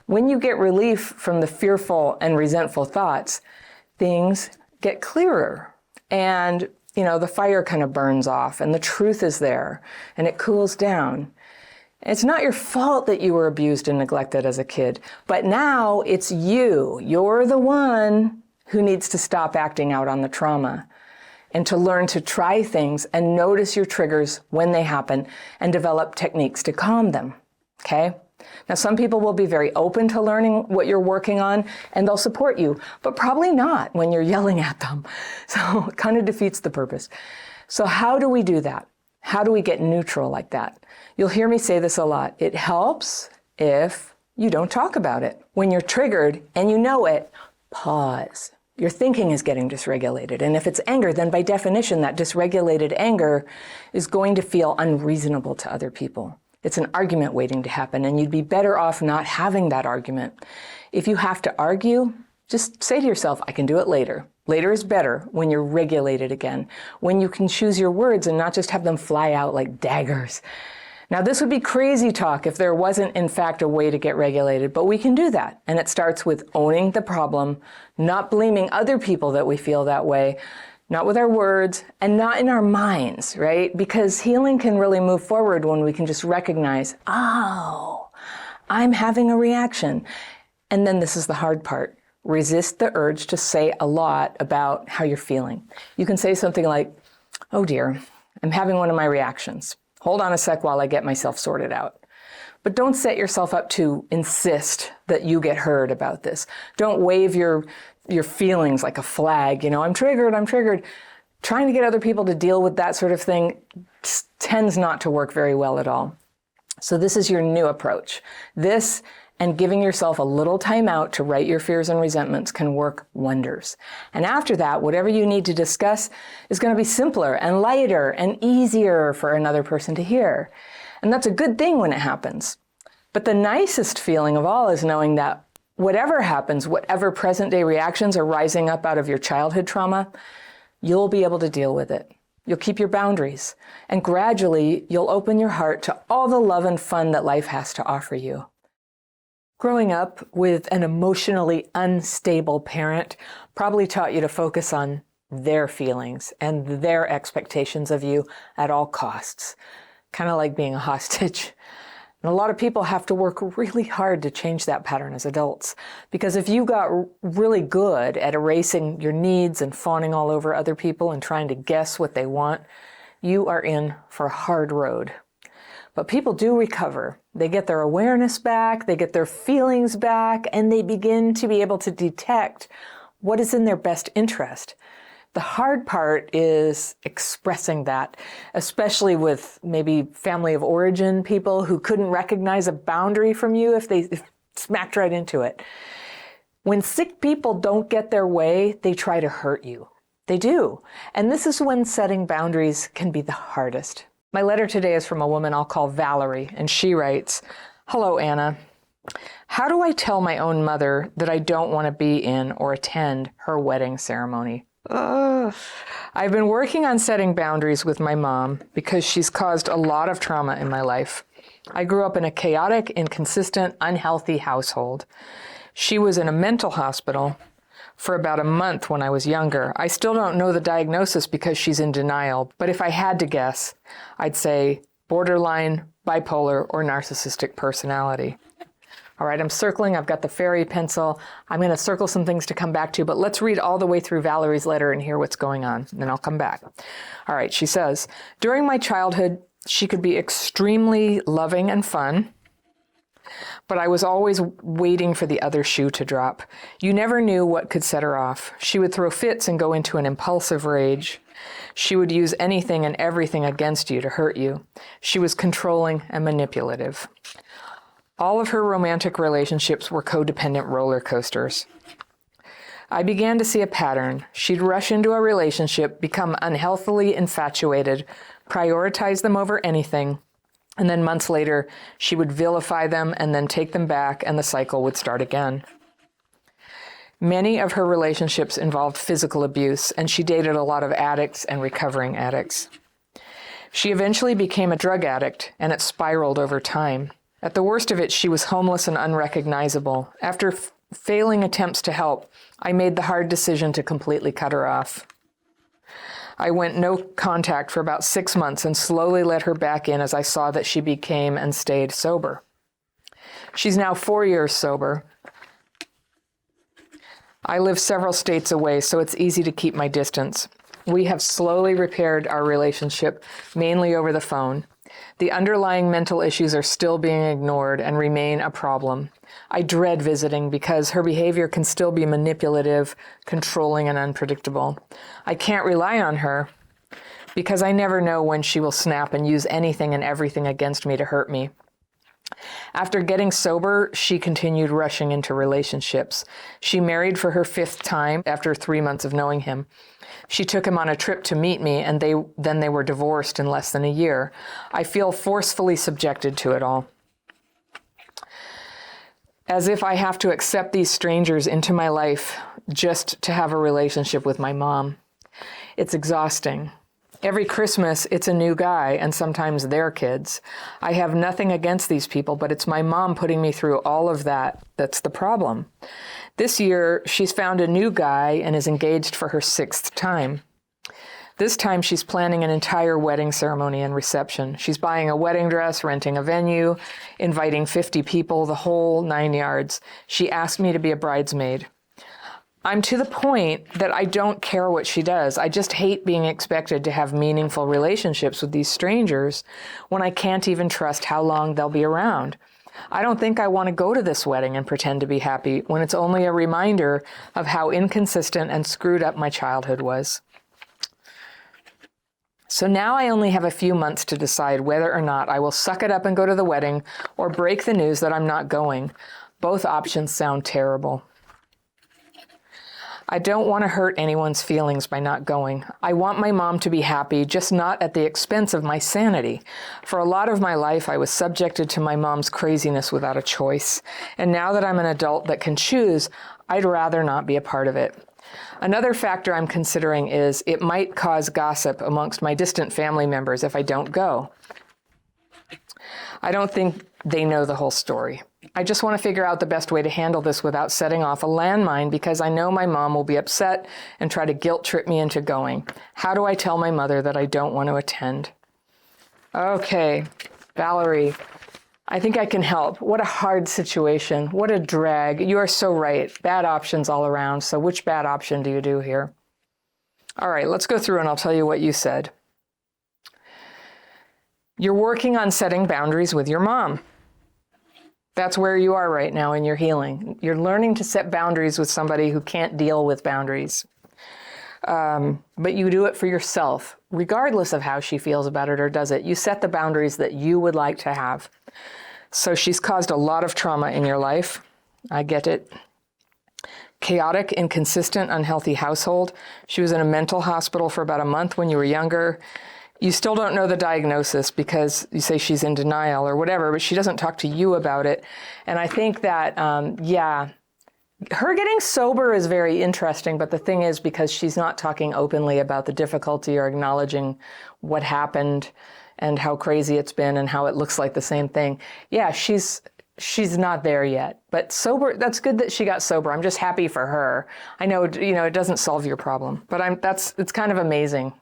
When you get relief from the fearful and resentful thoughts, things get clearer. And, the fire kind of burns off and the truth is there and it cools down. It's not your fault that you were abused and neglected as a kid, but now it's you. You're the one who needs to stop acting out on the trauma. and to learn to try things and notice your triggers when they happen and develop techniques to calm them, okay? Now, some people will be very open to learning what you're working on and they'll support you, but probably not when you're yelling at them. So it kind of defeats the purpose. So how do we do that? How do we get neutral like that? You'll hear me say this a lot. It helps if you don't talk about it. When you're triggered and you know it, pause. Your thinking is getting dysregulated. And if it's anger, then by definition, that dysregulated anger is going to feel unreasonable to other people. It's an argument waiting to happen, and you'd be better off not having that argument. If you have to argue, just say to yourself, I can do it later. Later is better when you're regulated again, when you can choose your words and not just have them fly out like daggers. Now, this would be crazy talk if there wasn't, in fact, a way to get regulated, but we can do that. And it starts with owning the problem, not blaming other people that we feel that way, not with our words, and not in our minds, right? Because healing can really move forward when we can just recognize, oh, I'm having a reaction. And then this is the hard part. Resist the urge to say a lot about how you're feeling. You can say something like, oh dear, I'm having one of my reactions. Hold on a sec while I get myself sorted out. But don't set yourself up to insist that you get heard about this. Don't wave your feelings like a flag. I'm triggered, I'm triggered. Trying to get other people to deal with that sort of thing tends not to work very well at all. So this is your new approach. This and giving yourself a little time out to write your fears and resentments can work wonders. And after that, whatever you need to discuss is going to be simpler and lighter and easier for another person to hear. And that's a good thing when it happens. But the nicest feeling of all is knowing that whatever happens, whatever present day reactions are rising up out of your childhood trauma, you'll be able to deal with it. You'll keep your boundaries. And gradually, you'll open your heart to all the love and fun that life has to offer you. Growing up with an emotionally unstable parent probably taught you to focus on their feelings and their expectations of you at all costs, kind of like being a hostage. And a lot of people have to work really hard to change that pattern as adults, because if you got really good at erasing your needs and fawning all over other people and trying to guess what they want, you are in for a hard road. But people do recover. They get their awareness back, they get their feelings back, and they begin to be able to detect what is in their best interest. The hard part is expressing that, especially with maybe family of origin people who couldn't recognize a boundary from you if they smacked right into it. When sick people don't get their way, they try to hurt you. They do. And this is when setting boundaries can be the hardest. My letter today is from a woman I'll call Valerie, and she writes, "Hello, Anna. How do I tell my own mother that I don't want to be in or attend her wedding ceremony? I've been working on setting boundaries with my mom because she's caused a lot of trauma in my life. I grew up in a chaotic, inconsistent, unhealthy household. She was in a mental hospital for about a month when I was younger. I still don't know the diagnosis because she's in denial, but if I had to guess, I'd say borderline, bipolar, or narcissistic personality." All right, I'm circling. I've got the fairy pencil. I'm going to circle some things to come back to, but let's read all the way through Valerie's letter and hear what's going on, and then I'll come back. All right, she says, "During my childhood, she could be extremely loving and fun, but I was always waiting for the other shoe to drop. You never knew what could set her off. She would throw fits and go into an impulsive rage. She would use anything and everything against you to hurt you. She was controlling and manipulative. All of her romantic relationships were codependent roller coasters. I began to see a pattern. She'd rush into a relationship, become unhealthily infatuated, prioritize them over anything, and then months later, she would vilify them and then take them back, and the cycle would start again. Many of her relationships involved physical abuse, and she dated a lot of addicts and recovering addicts. She eventually became a drug addict, and it spiraled over time. At the worst of it, she was homeless and unrecognizable. After failing attempts to help, I made the hard decision to completely cut her off. I went no contact for about 6 months and slowly let her back in as I saw that she became and stayed sober. She's now 4 years sober. I live several states away, so it's easy to keep my distance. We have slowly repaired our relationship, mainly over the phone. The underlying mental issues are still being ignored and remain a problem. I dread visiting because her behavior can still be manipulative, controlling, and unpredictable. I can't rely on her because I never know when she will snap and use anything and everything against me to hurt me. After getting sober, she continued rushing into relationships. She married for her 5th time after 3 months of knowing him. She took him on a trip to meet me, and then they were divorced in less than a year. I feel forcefully subjected to it all. As if I have to accept these strangers into my life just to have a relationship with my mom. It's exhausting. Every Christmas, it's a new guy, and sometimes their kids. I have nothing against these people, but it's my mom putting me through all of that that's the problem. This year, she's found a new guy and is engaged for her 6th time. This time, she's planning an entire wedding ceremony and reception. She's buying a wedding dress, renting a venue, inviting 50 people, the whole 9 yards. She asked me to be a bridesmaid. I'm to the point that I don't care what she does. I just hate being expected to have meaningful relationships with these strangers when I can't even trust how long they'll be around. I don't think I want to go to this wedding and pretend to be happy when it's only a reminder of how inconsistent and screwed up my childhood was. So now I only have a few months to decide whether or not I will suck it up and go to the wedding or break the news that I'm not going. Both options sound terrible. I don't want to hurt anyone's feelings by not going. I want my mom to be happy, just not at the expense of my sanity. For a lot of my life, I was subjected to my mom's craziness without a choice. And now that I'm an adult that can choose, I'd rather not be a part of it. Another factor I'm considering is it might cause gossip amongst my distant family members if I don't go. I don't think they know the whole story. I just want to figure out the best way to handle this without setting off a landmine because I know my mom will be upset and try to guilt trip me into going. How do I tell my mother that I don't want to attend? Okay, Valerie, I think I can help. What a hard situation. What a drag. You are so right. Bad options all around. So which bad option do you do here? All right, let's go through and I'll tell you what you said. You're working on setting boundaries with your mom. That's where you are right now in your healing. You're learning to set boundaries with somebody who can't deal with boundaries. But you do it for yourself, regardless of how she feels about it or does it. You set the boundaries that you would like to have. So she's caused a lot of trauma in your life. I get it. Chaotic, inconsistent, unhealthy household. She was in a mental hospital for about a month when you were younger. You still don't know the diagnosis because you say she's in denial or whatever, but she doesn't talk to you about it. And I think that, her getting sober is very interesting, but the thing is because she's not talking openly about the difficulty or acknowledging what happened and how crazy it's been and how it looks like the same thing. Yeah, she's not there yet, but sober, that's good that she got sober. I'm just happy for her. I know, it doesn't solve your problem, but it's kind of amazing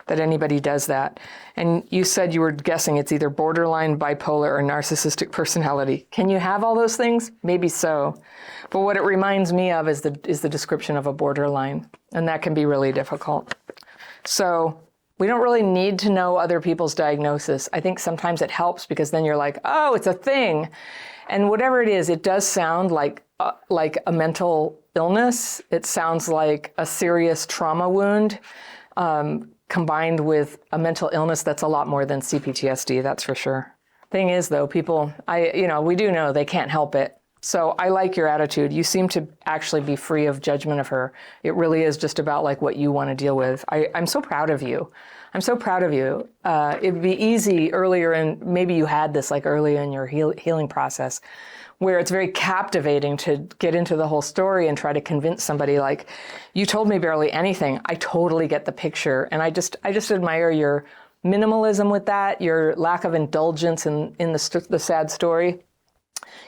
that anybody does that. And you said you were guessing it's either borderline, bipolar, or narcissistic personality. Can you have all those things? Maybe so. But what it reminds me of is the description of a borderline, and that can be really difficult. So we don't really need to know other people's diagnosis. I think sometimes it helps because then you're like, oh, it's a thing. And whatever it is, it does sound like a mental illness. It sounds like a serious trauma wound, combined with a mental illness that's a lot more than cptsd, that's for sure. Thing is, though, people, we do know they can't help it. So I like your attitude. You seem to actually be free of judgment of her. It really is just about what you want to deal with. I'm so proud of you. I'm so proud of you. It'd be easy earlier, and maybe you had this early in your healing process, where it's very captivating to get into the whole story and try to convince somebody you told me barely anything. I totally get the picture. And I just admire your minimalism with that, your lack of indulgence in the sad story.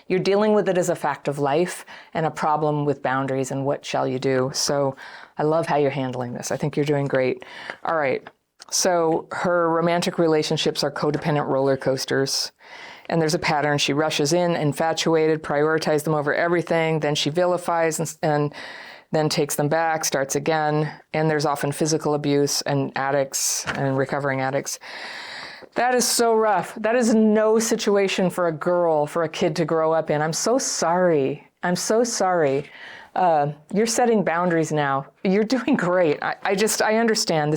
You're dealing with it as a fact of life and a problem with boundaries and what shall you do. So I love how you're handling this. I think you're doing great. All right. So her romantic relationships are codependent roller coasters. And there's a pattern. She rushes in, infatuated, prioritizes them over everything. Then she vilifies and then takes them back, starts again, and there's often physical abuse and addicts and recovering addicts. That is so rough. That is no situation for a girl, for a kid to grow up in. I'm so sorry. I'm so sorry. You're setting boundaries now. You're doing great. I understand.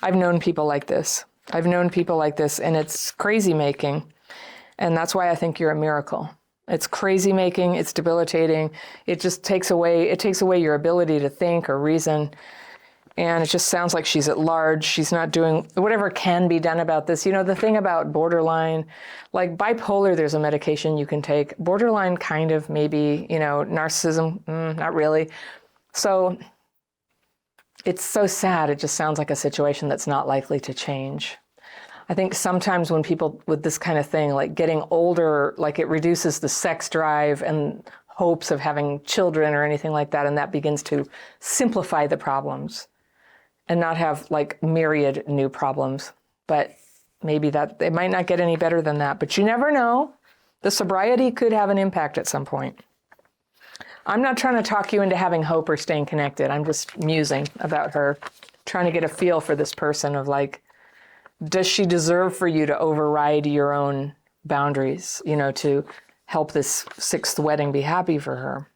I've known people like this. And it's crazy making. And that's why I think you're a miracle. It's crazy making, it's debilitating. It just takes away your ability to think or reason. And it just sounds like she's at large. She's not doing whatever can be done about this. The thing about borderline, like bipolar, there's a medication you can take. Borderline kind of maybe, narcissism, not really. So it's so sad. It just sounds like a situation that's not likely to change. I think sometimes when people with this kind of thing, like getting older, like it reduces the sex drive and hopes of having children or anything like that, and that begins to simplify the problems and not have like myriad new problems. But maybe that it might not get any better than that, but you never know. The sobriety could have an impact at some point. I'm not trying to talk you into having hope or staying connected. I'm just musing about her, trying to get a feel for this person of like, does she deserve for you to override your own boundaries, to help this sixth wedding be happy for her?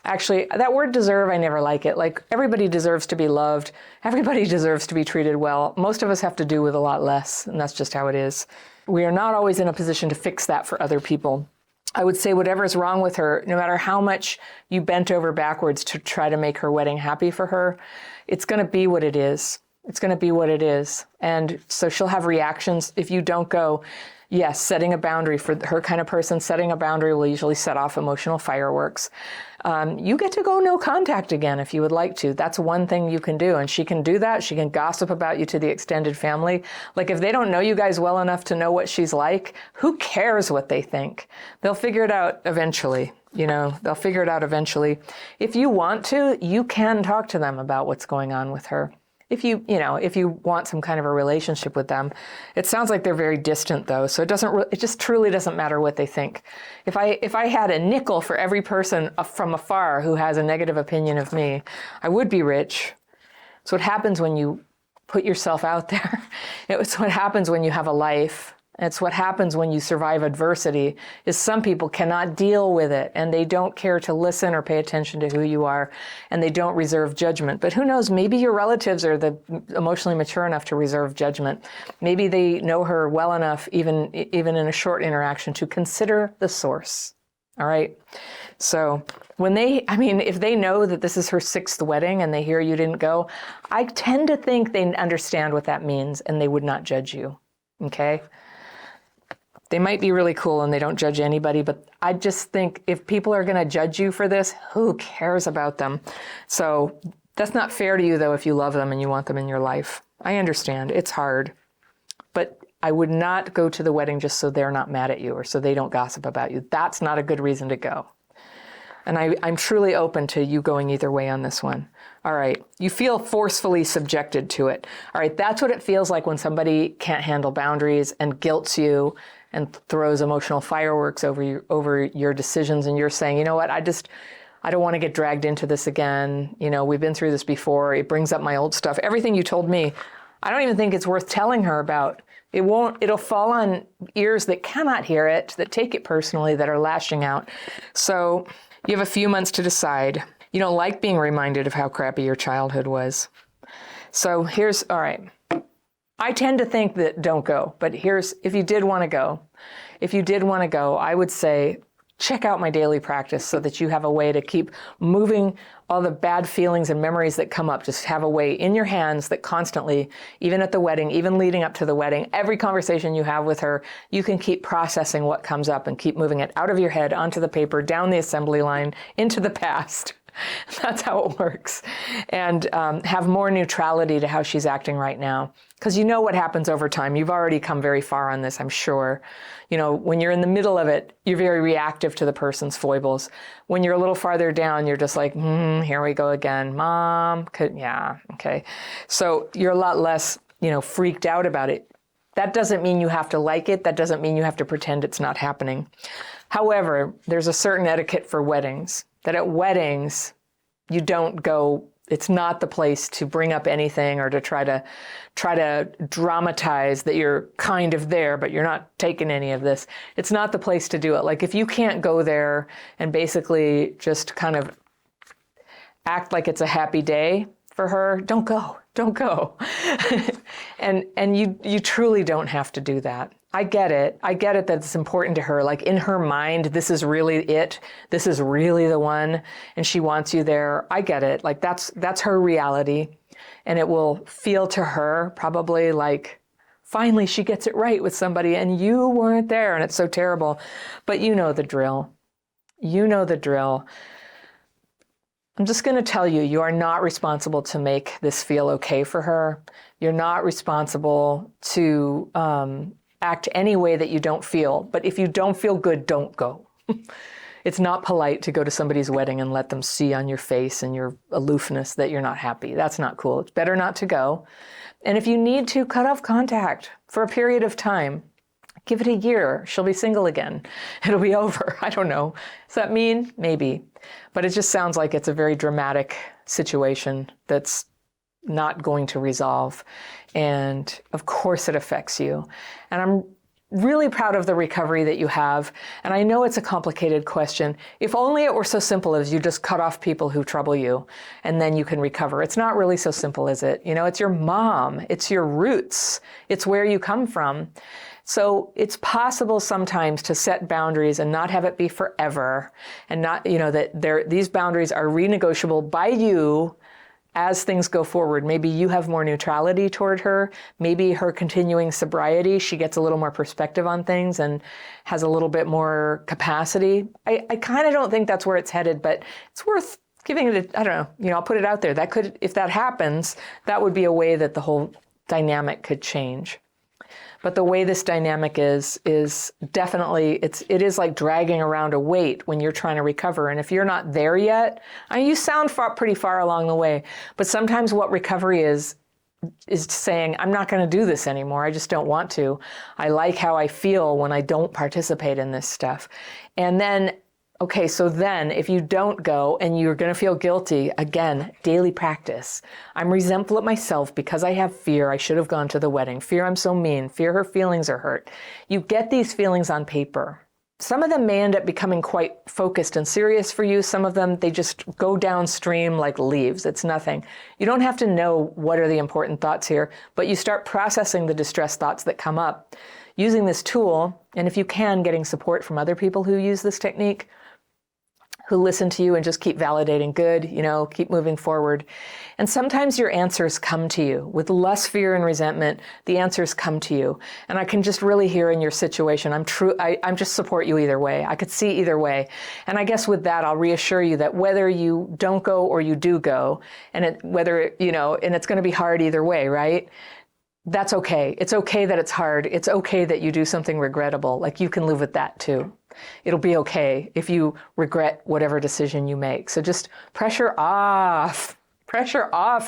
Actually, that word deserve, I never like it. Like, everybody deserves to be loved. Everybody deserves to be treated well. Most of us have to do with a lot less, and that's just how it is. We are not always in a position to fix that for other people. I would say whatever's wrong with her, no matter how much you bent over backwards to try to make her wedding happy for her, it's going to be what it is. It's going to be what it is. And so she'll have reactions if you don't go. Yes, setting a boundary for her kind of person, setting a boundary will usually set off emotional fireworks. You get to go no contact again if you would like to. That's one thing you can do. And she can do that. She can gossip about you to the extended family. Like, if they don't know you guys well enough to know what she's like, who cares what they think? They'll figure it out eventually. They'll figure it out eventually. If you want to, you can talk to them about what's going on with her. If you want some kind of a relationship with them. It sounds like they're very distant though, so it just truly doesn't matter what they think. If I had a nickel for every person from afar who has a negative opinion of me, I would be rich. It's what happens when you put yourself out there. It's what happens when you have a life. It's what happens when you survive adversity, is some people cannot deal with it and they don't care to listen or pay attention to who you are, and they don't reserve judgment. But who knows, maybe your relatives are emotionally mature enough to reserve judgment. Maybe they know her well enough, even in a short interaction, to consider the source. All right. So if they know that this is her sixth wedding and they hear you didn't go, I tend to think they understand what that means and they would not judge you. Okay. They might be really cool and they don't judge anybody, but I just think if people are going to judge you for this, who cares about them? So that's not fair to you, though, if you love them and you want them in your life. I understand. It's hard. But I would not go to the wedding just so they're not mad at you or so they don't gossip about you. That's not a good reason to go. And I'm truly open to you going either way on this one. All right. You feel forcefully subjected to it. All right. That's what it feels like when somebody can't handle boundaries and guilts you and throws emotional fireworks over your decisions, and you're saying, you know what, I don't want to get dragged into this again. We've been through this before. It brings up my old stuff. Everything you told me, I don't even think it's worth telling her about. It'll fall on ears that cannot hear it, that take it personally, that are lashing out. So you have a few months to decide. You don't like being reminded of how crappy your childhood was. So all right. I tend to think that don't go, but if you did want to go, I would say check out my daily practice so that you have a way to keep moving all the bad feelings and memories that come up. Just have a way in your hands that constantly, even at the wedding, even leading up to the wedding, every conversation you have with her, you can keep processing what comes up and keep moving it out of your head, onto the paper, down the assembly line, into the past. That's how it works. And have more neutrality to how she's acting right now. Because you know what happens over time. You've already come very far on this, I'm sure. When you're in the middle of it, you're very reactive to the person's foibles. When you're a little farther down, you're just like, here we go again. Mom, yeah, okay. So you're a lot less, freaked out about it. That doesn't mean you have to like it. That doesn't mean you have to pretend it's not happening. However, there's a certain etiquette for weddings. that at weddings, you don't go, it's not the place to bring up anything or to try to dramatize that you're kind of there, but you're not taking any of this. It's not the place to do it. Like if you can't go there and basically just kind of act like it's a happy day for her, don't go. and you truly don't have to do that. I get it that it's important to her. Like in her mind, this is really it. This is really the one, and she wants you there. I get it. Like that's her reality, and it will feel to her probably like finally she gets it right with somebody, and you weren't there, and it's so terrible. But you know the drill. You know the drill. I'm just going to tell you, you are not responsible to make this feel okay for her. You're not responsible to act any way that you don't feel. But if you don't feel good, don't go. It's not polite to go to somebody's wedding and let them see on your face and your aloofness that you're not happy. That's not cool. It's better not to go. And if you need to, cut off contact for a period of time. Give it a year. She'll be single again. It'll be over. I don't know. Does that mean? Maybe. But it just sounds like it's a very dramatic situation that's not going to resolve. And of course it affects you. And I'm really proud of the recovery that you have. And I know it's a complicated question. If only it were so simple as you just cut off people who trouble you and then you can recover. It's not really so simple, is it? You know, it's your mom. It's your roots. It's where you come from. So it's possible sometimes to set boundaries and not have it be forever, and not, you know, that these boundaries are renegotiable by you as things go forward. Maybe you have more neutrality toward her. Maybe her continuing sobriety, she gets a little more perspective on things and has a little bit more capacity. I kind of don't think that's where it's headed, but it's worth giving it I don't know, you know, I'll put it out there. That could, if that happens, that would be a way that the whole dynamic could change. But the way this dynamic is definitely, it is like dragging around a weight when you're trying to recover. And if you're not there yet, I mean, you sound pretty far along the way, but sometimes what recovery is saying, I'm not going to do this anymore. I just don't want to. I like how I feel when I don't participate in this stuff. And then, okay, so then if you don't go and you're going to feel guilty, again, daily practice. I'm resentful at myself because I have fear. I should have gone to the wedding. Fear I'm so mean. Fear her feelings are hurt. You get these feelings on paper. Some of them may end up becoming quite focused and serious for you. Some of them, they just go downstream like leaves. It's nothing. You don't have to know what are the important thoughts here, but you start processing the distress thoughts that come up using this tool. And if you can, getting support from other people who use this technique, who listen to you and just keep validating good, you know, keep moving forward. And sometimes your answers come to you. With less fear and resentment, the answers come to you. And I can just really hear in your situation, I'm just support you either way. I could see either way. And I guess with that, I'll reassure you that whether you don't go or you do go, and it's going to be hard either way, right? That's okay. It's okay that it's hard. It's okay that you do something regrettable. Like you can live with that too. It'll be okay if you regret whatever decision you make. So just pressure off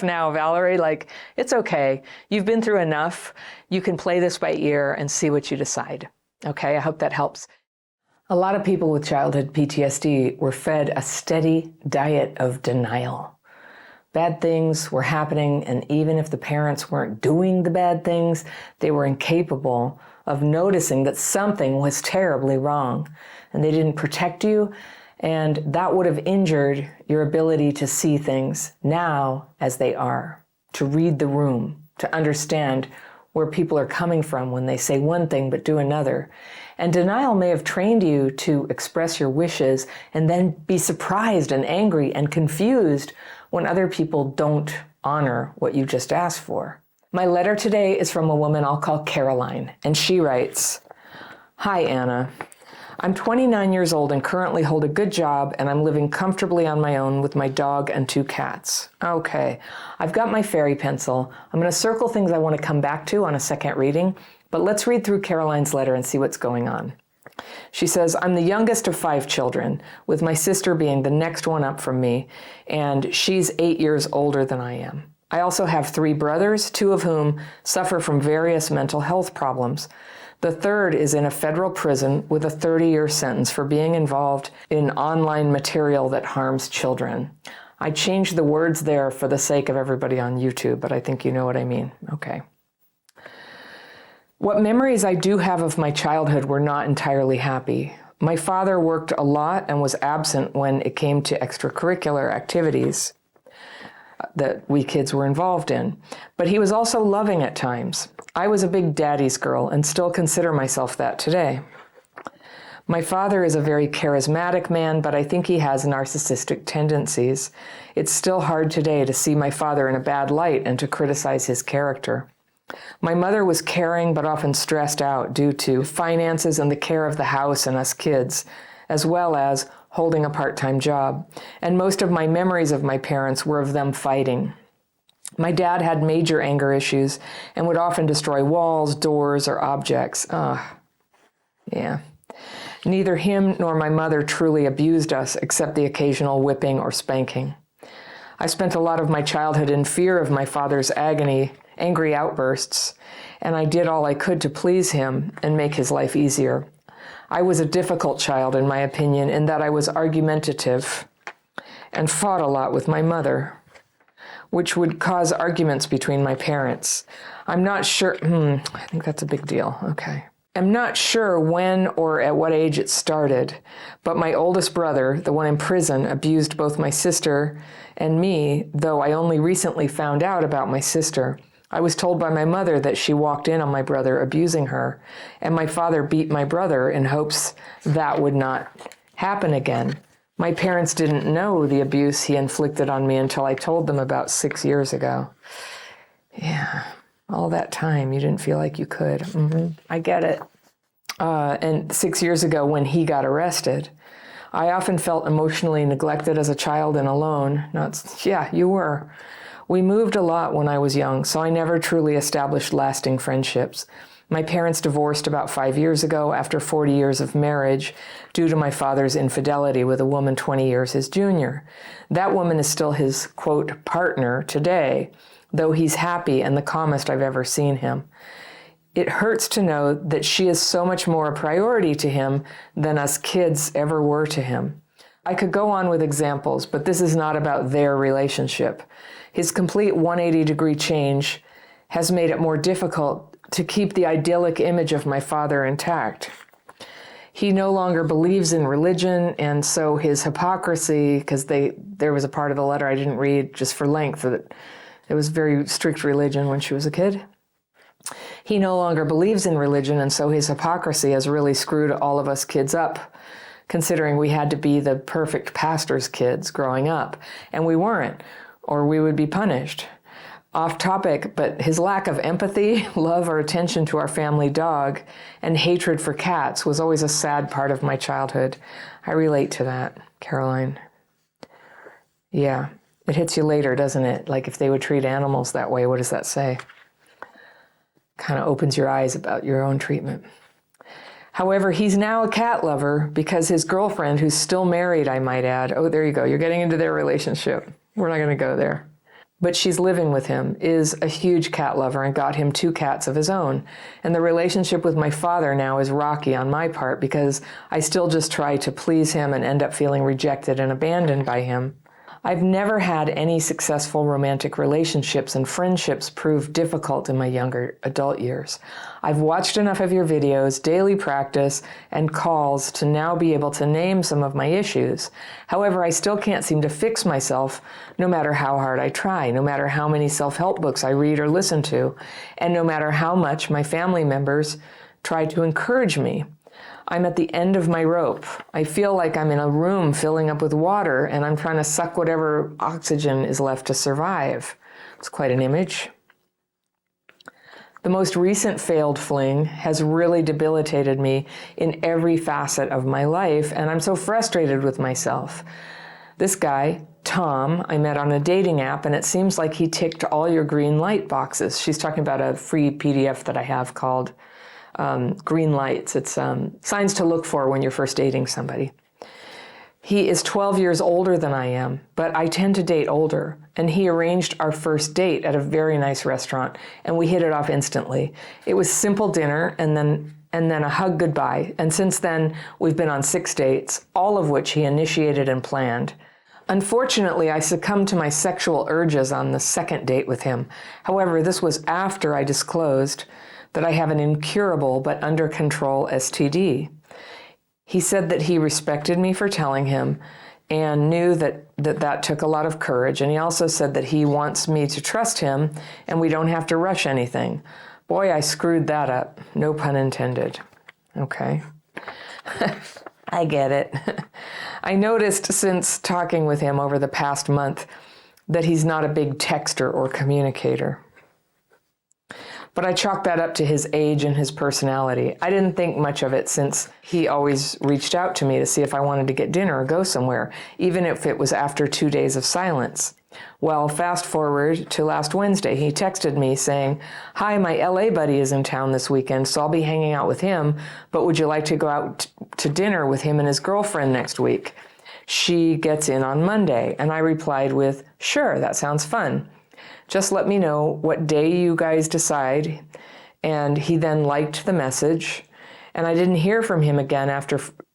now, Valerie. Like, it's okay. You've been through enough. You can play this by ear and see what you decide. Okay, I hope that helps. A lot of people with childhood PTSD were fed a steady diet of denial. Bad things were happening, and even if the parents weren't doing the bad things, they were incapable of noticing that something was terribly wrong, and they didn't protect you, and that would have injured your ability to see things now as they are, to read the room, to understand where people are coming from when they say one thing but do another. And denial may have trained you to express your wishes and then be surprised and angry and confused when other people don't honor what you just asked for. My letter today is from a woman I'll call Caroline, and she writes, "Hi, Anna. I'm 29 years old and currently hold a good job, and I'm living comfortably on my own with my dog and 2 cats. Okay, I've got my fairy pencil. I'm going to circle things I want to come back to on a second reading, but let's read through Caroline's letter and see what's going on. She says, I'm the youngest of 5 children, with my sister being the next one up from me, and she's 8 years older than I am. I also have 3 brothers, 2 of whom suffer from various mental health problems. The third is in a federal prison with a 30-year sentence for being involved in online material that harms children. I changed the words there for the sake of everybody on YouTube, but I think you know what I mean. Okay. What memories I do have of my childhood were not entirely happy. My father worked a lot and was absent when it came to extracurricular activities that we kids were involved in, but he was also loving at times. I was a big daddy's girl and still consider myself that today. My father is a very charismatic man, but I think he has narcissistic tendencies. It's still hard today to see my father in a bad light and to criticize his character. My mother was caring but often stressed out due to finances and the care of the house and us kids, as well as holding a part-time job. And most of my memories of my parents were of them fighting. My dad had major anger issues and would often destroy walls, doors, or objects. Yeah. Neither him nor my mother truly abused us except the occasional whipping or spanking. I spent a lot of my childhood in fear of my father's angry outbursts, and I did all I could to please him and make his life easier. I was a difficult child, in my opinion, in that I was argumentative and fought a lot with my mother, which would cause arguments between my parents. I'm not sure, I think that's a big deal, okay. I'm not sure when or at what age it started, but my oldest brother, the one in prison, abused both my sister and me, though I only recently found out about my sister. I was told by my mother that she walked in on my brother abusing her, and my father beat my brother in hopes that would not happen again. My parents didn't know the abuse he inflicted on me until I told them about 6 years ago. Yeah. All that time, you didn't feel like you could. I get it. And 6 years ago when he got arrested, I often felt emotionally neglected as a child and alone. Yeah, you were. We moved a lot when I was young, so I never truly established lasting friendships. My parents divorced about 5 years ago after 40 years of marriage due to my father's infidelity with a woman 20 years his junior. That woman is still his, quote, partner today, though he's happy and the calmest I've ever seen him. It hurts to know that she is so much more a priority to him than us kids ever were to him. I could go on with examples, but this is not about their relationship. His complete 180-degree change has made it more difficult to keep the idyllic image of my father intact. He no longer believes in religion, and so his hypocrisy, because there was a part of the letter I didn't read just for length, that it was very strict religion when she was a kid. He no longer believes in religion, and so his hypocrisy has really screwed all of us kids up, considering we had to be the perfect pastor's kids growing up, and we weren't, or we would be punished. Off topic, but his lack of empathy, love, or attention to our family dog, and hatred for cats was always a sad part of my childhood. I relate to that, Caroline. Yeah, it hits you later, doesn't it? Like if they would treat animals that way, what does that say? Kind of opens your eyes about your own treatment. However, he's now a cat lover because his girlfriend, who's still married, I might add, oh, there you go, you're getting into their relationship. We're not going to go there. But she's living with him, is a huge cat lover and got him 2 cats of his own. And the relationship with my father now is rocky on my part because I still just try to please him and end up feeling rejected and abandoned by him. I've never had any successful romantic relationships, and friendships proved difficult in my younger adult years. I've watched enough of your videos, daily practice, and calls to now be able to name some of my issues. However, I still can't seem to fix myself no matter how hard I try, no matter how many self-help books I read or listen to, and no matter how much my family members try to encourage me. I'm at the end of my rope. I feel like I'm in a room filling up with water and I'm trying to suck whatever oxygen is left to survive. It's quite an image. The most recent failed fling has really debilitated me in every facet of my life, and I'm so frustrated with myself. This guy, Tom, I met on a dating app, and it seems like he ticked all your green light boxes. She's talking about a free PDF that I have called Green Lights. It's signs to look for when you're first dating somebody. He is 12 years older than I am, but I tend to date older, and he arranged our first date at a very nice restaurant, and we hit it off instantly. It was simple dinner, and then and then a hug goodbye. And since then, we've been on 6 dates, all of which he initiated and planned. Unfortunately, I succumbed to my sexual urges on the 2nd date with him. However, this was after I disclosed that I have an incurable but under control STD. He said that he respected me for telling him and knew that took a lot of courage. And he also said that he wants me to trust him and we don't have to rush anything. Boy, I screwed that up. No pun intended. Okay. I get it. I noticed since talking with him over the past month that he's not a big texter or communicator. But I chalked that up to his age and his personality. I didn't think much of it since he always reached out to me to see if I wanted to get dinner or go somewhere, even if it was after 2 days of silence. Well, fast forward to last Wednesday, he texted me saying, "Hi, my LA buddy is in town this weekend, so I'll be hanging out with him, but would you like to go out to dinner with him and his girlfriend next week? She gets in on Monday." And I replied with, "Sure, that sounds fun. Just let me know what day you guys decide." And he then liked the message. And I didn't hear from him again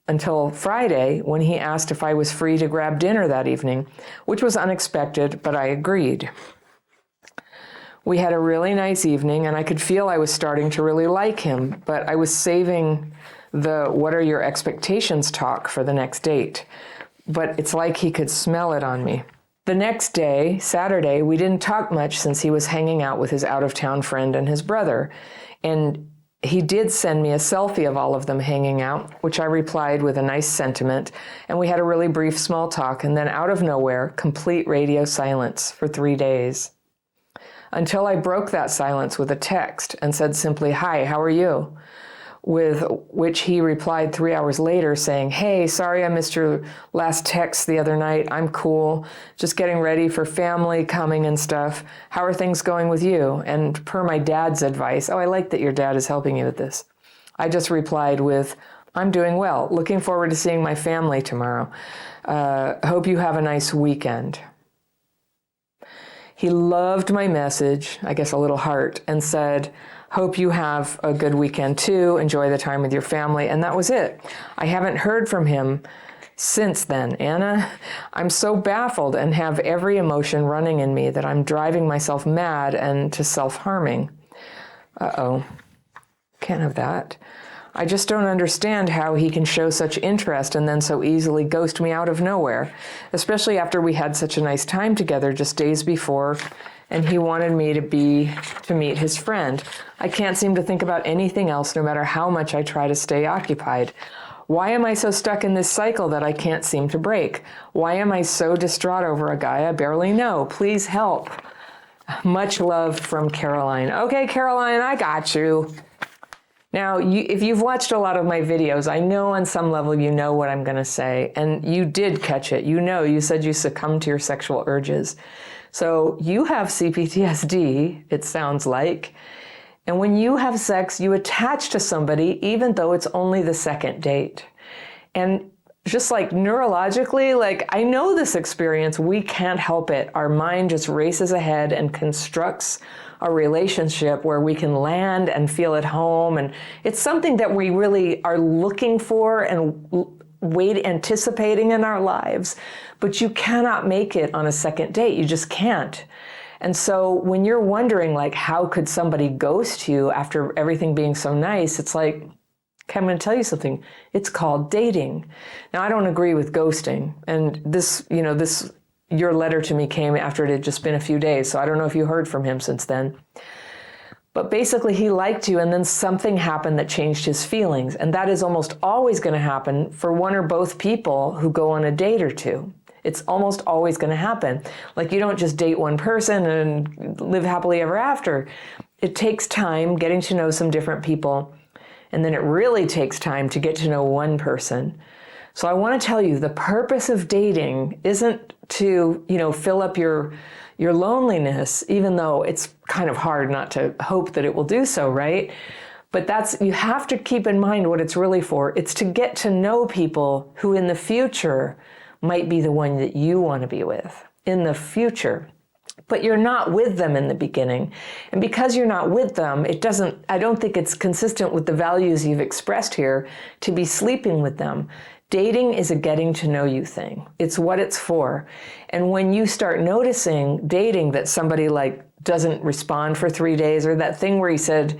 until Friday when he asked if I was free to grab dinner that evening, which was unexpected, but I agreed. We had a really nice evening and I could feel I was starting to really like him, but I was saving the "what are your expectations" talk for the next date. But it's like he could smell it on me. The next day, Saturday, we didn't talk much since he was hanging out with his out-of-town friend and his brother. And he did send me a selfie of all of them hanging out, which I replied with a nice sentiment. And we had a really brief small talk. And then out of nowhere, complete radio silence for 3 days. Until I broke that silence with a text and said simply, "Hi, how are you?" With which he replied 3 hours later saying, "Hey, sorry I missed your last text the other night. I'm cool. Just getting ready for family coming and stuff. How are things going with you?" And per my dad's advice, I like that your dad is helping you with this. I just replied with, "I'm doing well. Looking forward to seeing my family tomorrow. Hope you have a nice weekend." He loved my message, I guess a little heart, and said, "Hope you have a good weekend too. Enjoy the time with your family." And that was it. I haven't heard from him since then. Anna, I'm so baffled and have every emotion running in me that I'm driving myself mad and to self-harming. Uh-oh. Can't have that. I just don't understand how he can show such interest and then so easily ghost me out of nowhere, especially after we had such a nice time together just days before and he wanted me to meet his friend. I can't seem to think about anything else no matter how much I try to stay occupied. Why am I so stuck in this cycle that I can't seem to break? Why am I so distraught over a guy I barely know? Please help. Much love from Caroline. Okay, Caroline, I got you. Now, if you've watched a lot of my videos, I know on some level you know what I'm going to say, and you did catch it. You said you succumbed to your sexual urges. So you have cptsd, it sounds like, and when you have sex, you attach to somebody even though it's only the 2nd date. And just like neurologically, like I know this experience, we can't help it. Our mind just races ahead and constructs a relationship where we can land and feel at home. And it's something that we really are looking for and anticipating in our lives, but you cannot make it on a 2nd date. You just can't. And so when you're wondering like, how could somebody ghost you after everything being so nice? It's like, okay, I'm going to tell you something. It's called dating. Now, I don't agree with ghosting. And your letter to me came after it had just been a few days. So I don't know if you heard from him since then. But basically he liked you and then something happened that changed his feelings. And that is almost always going to happen for one or both people who go on a date or two. It's almost always going to happen. Like you don't just date one person and live happily ever after. It takes time getting to know some different people. And then it really takes time to get to know one person. So I want to tell you, the purpose of dating isn't to, fill up your loneliness, even though it's kind of hard not to hope that it will do so, right? But you have to keep in mind what it's really for. It's to get to know people who in the future might be the one that you want to be with in the future. but you're not with them in the beginning. And because you're not with them, I don't think it's consistent with the values you've expressed here to be sleeping with them. Dating is a getting to know you thing. It's what it's for. And when you start noticing dating that somebody like doesn't respond for 3 days, or that thing where he said,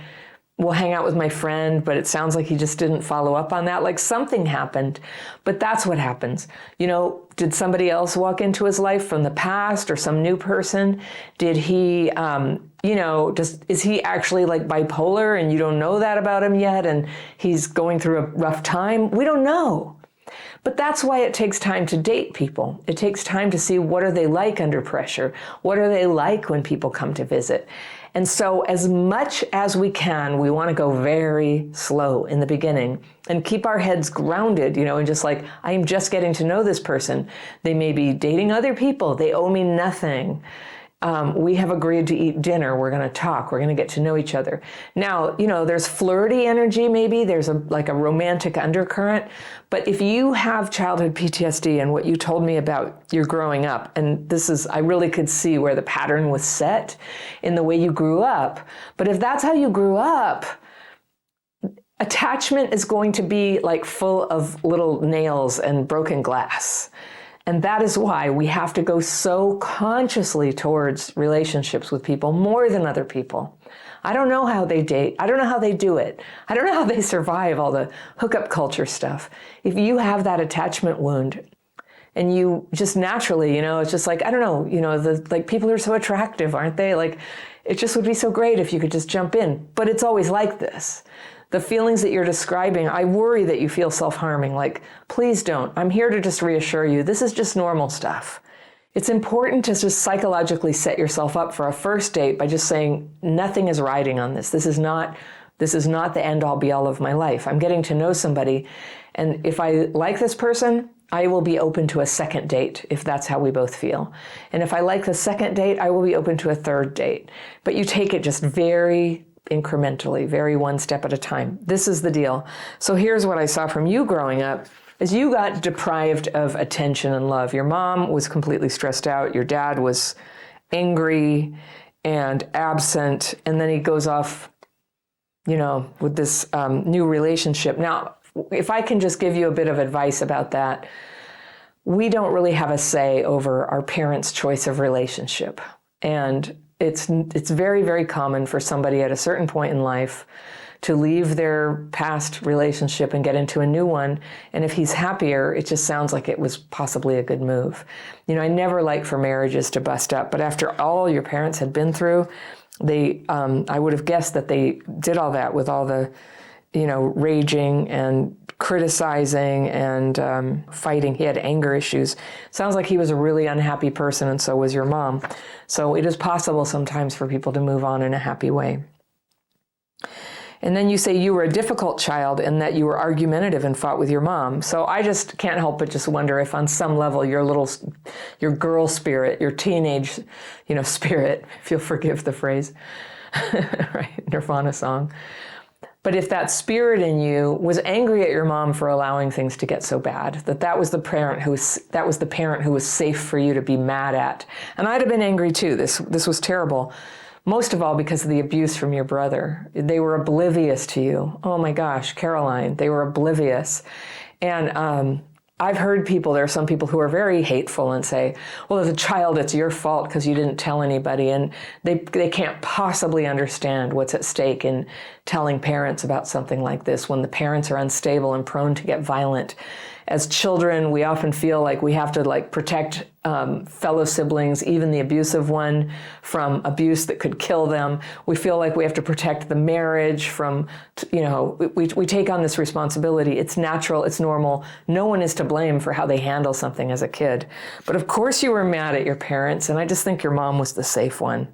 we'll hang out with my friend, but it sounds like he just didn't follow up on that. Like something happened, but that's what happens. Did somebody else walk into his life from the past, or some new person? Did he, is he actually like bipolar and you don't know that about him yet, and he's going through a rough time? We don't know. But that's why it takes time to date people. It takes time to see what are they like under pressure? What are they like when people come to visit? And so as much as we can, we want to go very slow in the beginning and keep our heads grounded, and just like, I am just getting to know this person. They may be dating other people. They owe me nothing. We have agreed to eat dinner. We're going to talk. We're going to get to know each other. Now, there's flirty energy maybe. There's a romantic undercurrent. But if you have childhood PTSD and what you told me about your growing up, and I really could see where the pattern was set in the way you grew up. But if that's how you grew up, attachment is going to be like full of little nails and broken glass. And that is why we have to go so consciously towards relationships with people more than other people. I don't know how they date. I don't know how they do it. I don't know how they survive all the hookup culture stuff. If you have that attachment wound and you just naturally, it's just like, I don't know, people are so attractive, aren't they? Like, it just would be so great if you could just jump in. But it's always like this. The feelings that you're describing, I worry that you feel self-harming. Like, please don't. I'm here to just reassure you. This is just normal stuff. It's important to just psychologically set yourself up for a first date by just saying, nothing is riding on this. This is not the end all be all of my life. I'm getting to know somebody. And if I like this person, I will be open to a second date if that's how we both feel. And if I like the second date, I will be open to a third date. But you take it just very incrementally, very one step at a time. This is the deal. So here's what I saw from you growing up, is you got deprived of attention and love. Your mom was completely stressed out. Your dad was angry and absent. And then he goes off, with this new relationship. Now, if I can just give you a bit of advice about that, we don't really have a say over our parents' choice of relationship. And it's very, very common for somebody at a certain point in life to leave their past relationship and get into a new one. And if he's happier, it just sounds like it was possibly a good move. I never like for marriages to bust up, but after all your parents had been through, I would have guessed that they did all that with all the, raging and criticizing and fighting. He had anger issues. Sounds like he was a really unhappy person, and so was your mom. So it is possible sometimes for people to move on in a happy way. And then you say you were a difficult child and that you were argumentative and fought with your mom. So I just can't help but just wonder if on some level your girl spirit, your teenage, spirit, if you'll forgive the phrase, right, Nirvana song. But if that spirit in you was angry at your mom for allowing things to get so bad, that was the parent who was safe for you to be mad at. And I'd have been angry too. This was terrible. Most of all because of the abuse from your brother. They were oblivious to you. Oh my gosh, Caroline, they were oblivious. And I've heard there are some people who are very hateful and say, well, as a child, it's your fault because you didn't tell anybody. And they can't possibly understand what's at stake in telling parents about something like this when the parents are unstable and prone to get violent. As children, we often feel like we have to protect fellow siblings, even the abusive one, from abuse that could kill them. We feel like we have to protect the marriage from, we take on this responsibility. It's natural, it's normal. No one is to blame for how they handle something as a kid. But of course you were mad at your parents, and I just think your mom was the safe one.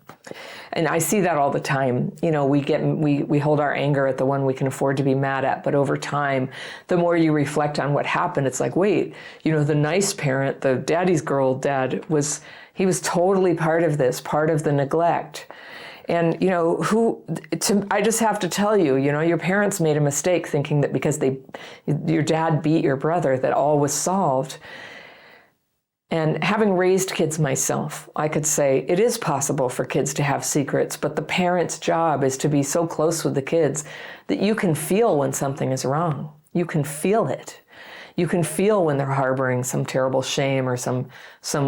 And I see that all the time. We hold our anger at the one we can afford to be mad at. But over time, the more you reflect on what happened, it's like, wait, the nice parent, the daddy's girl dad, he was totally part of this, part of the neglect. And, I just have to tell you, your parents made a mistake thinking that because your dad beat your brother, that all was solved. And having raised kids myself, I could say it is possible for kids to have secrets, but the parent's job is to be so close with the kids that you can feel when something is wrong. You can feel it. You can feel when they're harboring some terrible shame or some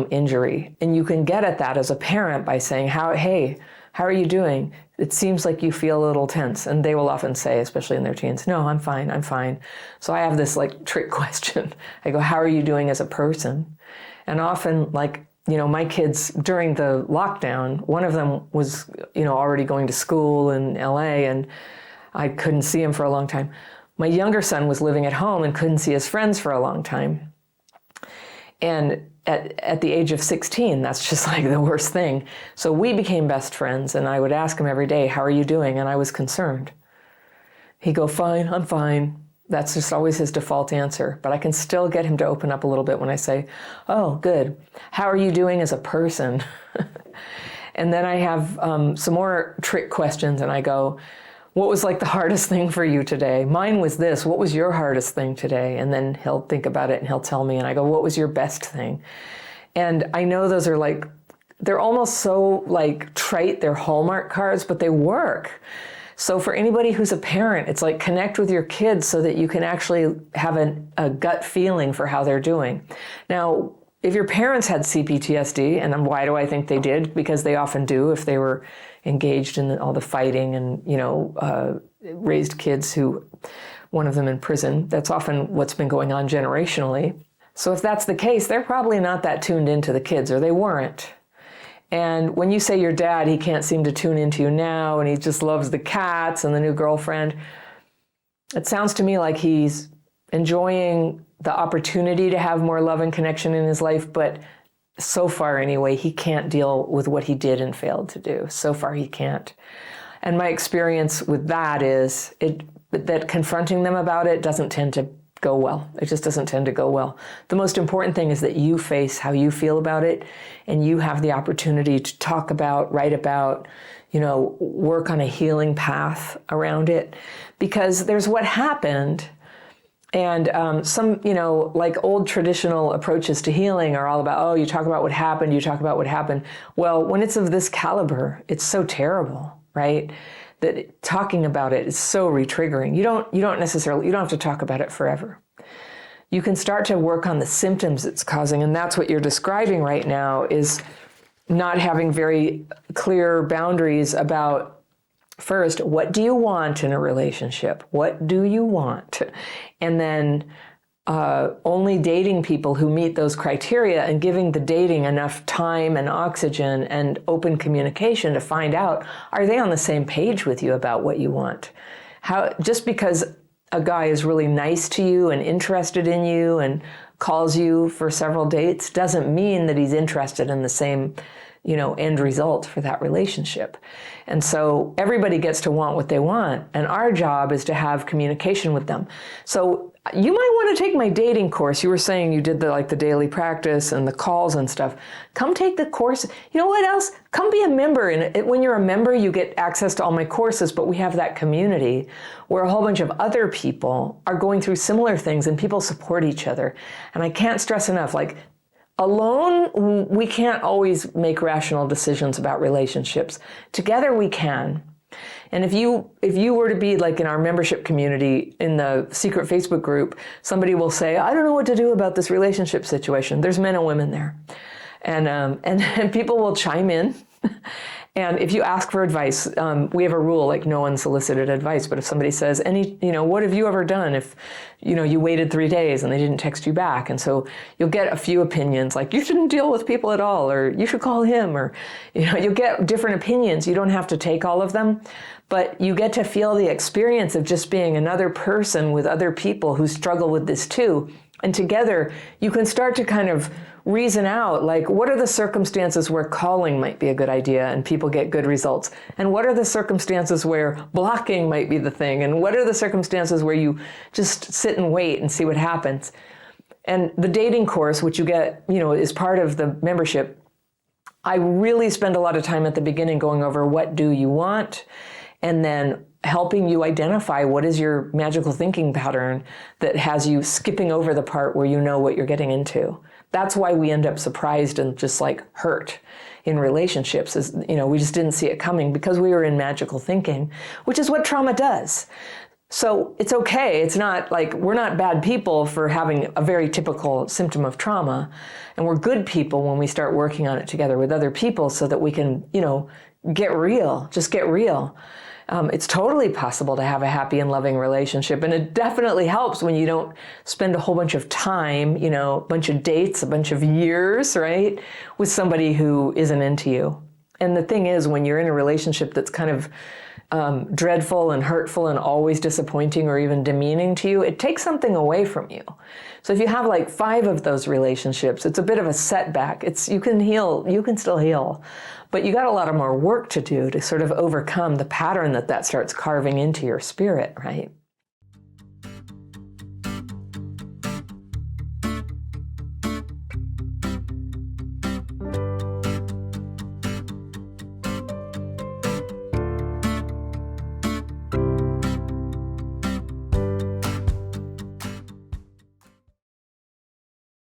injury. And you can get at that as a parent by saying, hey, how are you doing? It seems like you feel a little tense. And they will often say, especially in their teens, no, I'm fine. So I have this like trick question. I go, how are you doing as a person? And often, like, my kids during the lockdown, one of them was, already going to school in LA, and I couldn't see him for a long time. My younger son was living at home and couldn't see his friends for a long time. And at the age of 16, that's just like the worst thing. So we became best friends, and I would ask him every day, how are you doing? And I was concerned. He'd go, fine, I'm fine. That's just always his default answer. But I can still get him to open up a little bit when I say, oh, good. How are you doing as a person? And then I have some more trick questions, and I go, what was like the hardest thing for you today? Mine was this. What was your hardest thing today? And then he'll think about it and he'll tell me, and I go, what was your best thing? And I know those are like, they're almost so like trite, they're Hallmark cards, but they work. So for anybody who's a parent, it's like connect with your kids so that you can actually have a gut feeling for how they're doing. Now, if your parents had cptsd, and why do I think they did? Because they often do if they were engaged in all the fighting and, raised kids one of them in prison. That's often what's been going on generationally. So if that's the case, they're probably not that tuned into the kids, or they weren't. And when you say your dad, he can't seem to tune into you now, and he just loves the cats and the new girlfriend, it sounds to me like he's enjoying the opportunity to have more love and connection in his life, but so far anyway, he can't deal with what he did and failed to do. So far he can't. And my experience with that is that confronting them about it doesn't tend to go well. It just doesn't tend to go well. The most important thing is that you face how you feel about it, and you have the opportunity to talk about, write about, work on a healing path around it. Because there's what happened, and some, like old traditional approaches to healing are all about, you talk about what happened, you talk about what happened. Well, when it's of this caliber, it's so terrible, right? That talking about it is so re-triggering. You don't have to talk about it forever. You can start to work on the symptoms it's causing, and that's what you're describing right now, is not having very clear boundaries about, first, what do you want in a relationship? What do you want? And then only dating people who meet those criteria, and giving the dating enough time and oxygen and open communication to find out, are they on the same page with you about what you want? Just because a guy is really nice to you and interested in you and calls you for several dates doesn't mean that he's interested in the same end result for that relationship. And so everybody gets to want what they want, and our job is to have communication with them. So you might want to take my dating course. You were saying you did the daily practice and the calls and stuff. Come take the course. You know what else? Come be a member. And when you're a member, you get access to all my courses, but we have that community where a whole bunch of other people are going through similar things, and people support each other. And I can't stress enough, alone, we can't always make rational decisions about relationships. Together, we can. And if you were to be like in our membership community in the secret Facebook group, somebody will say, I don't know what to do about this relationship situation. There's men and women there. And people will chime in. And if you ask for advice, we have a rule, like no unsolicited advice. But if somebody says, what have you ever done if, you waited 3 days and they didn't text you back? And so you'll get a few opinions, like you shouldn't deal with people at all, or you should call him, or, you'll get different opinions. You don't have to take all of them, but you get to feel the experience of just being another person with other people who struggle with this too. And together you can start to kind of reason out, what are the circumstances where calling might be a good idea and people get good results? And what are the circumstances where blocking might be the thing? And what are the circumstances where you just sit and wait and see what happens? And the dating course, which you get, is part of the membership, I really spend a lot of time at the beginning going over what do you want, and then helping you identify what is your magical thinking pattern that has you skipping over the part where you know what you're getting into. That's why we end up surprised and just like hurt in relationships, is, we just didn't see it coming because we were in magical thinking, which is what trauma does. So it's okay. It's not like we're not bad people for having a very typical symptom of trauma. And we're good people when we start working on it together with other people so that we can, get real, just get real. It's totally possible to have a happy and loving relationship. And it definitely helps when you don't spend a whole bunch of time, a bunch of dates, a bunch of years, right, with somebody who isn't into you. And the thing is, when you're in a relationship that's kind of dreadful and hurtful and always disappointing or even demeaning to you, it takes something away from you. So if you have like 5 of those relationships, it's a bit of a setback. You can heal, you can still heal, but you got a lot of more work to do to sort of overcome the pattern that starts carving into your spirit, right?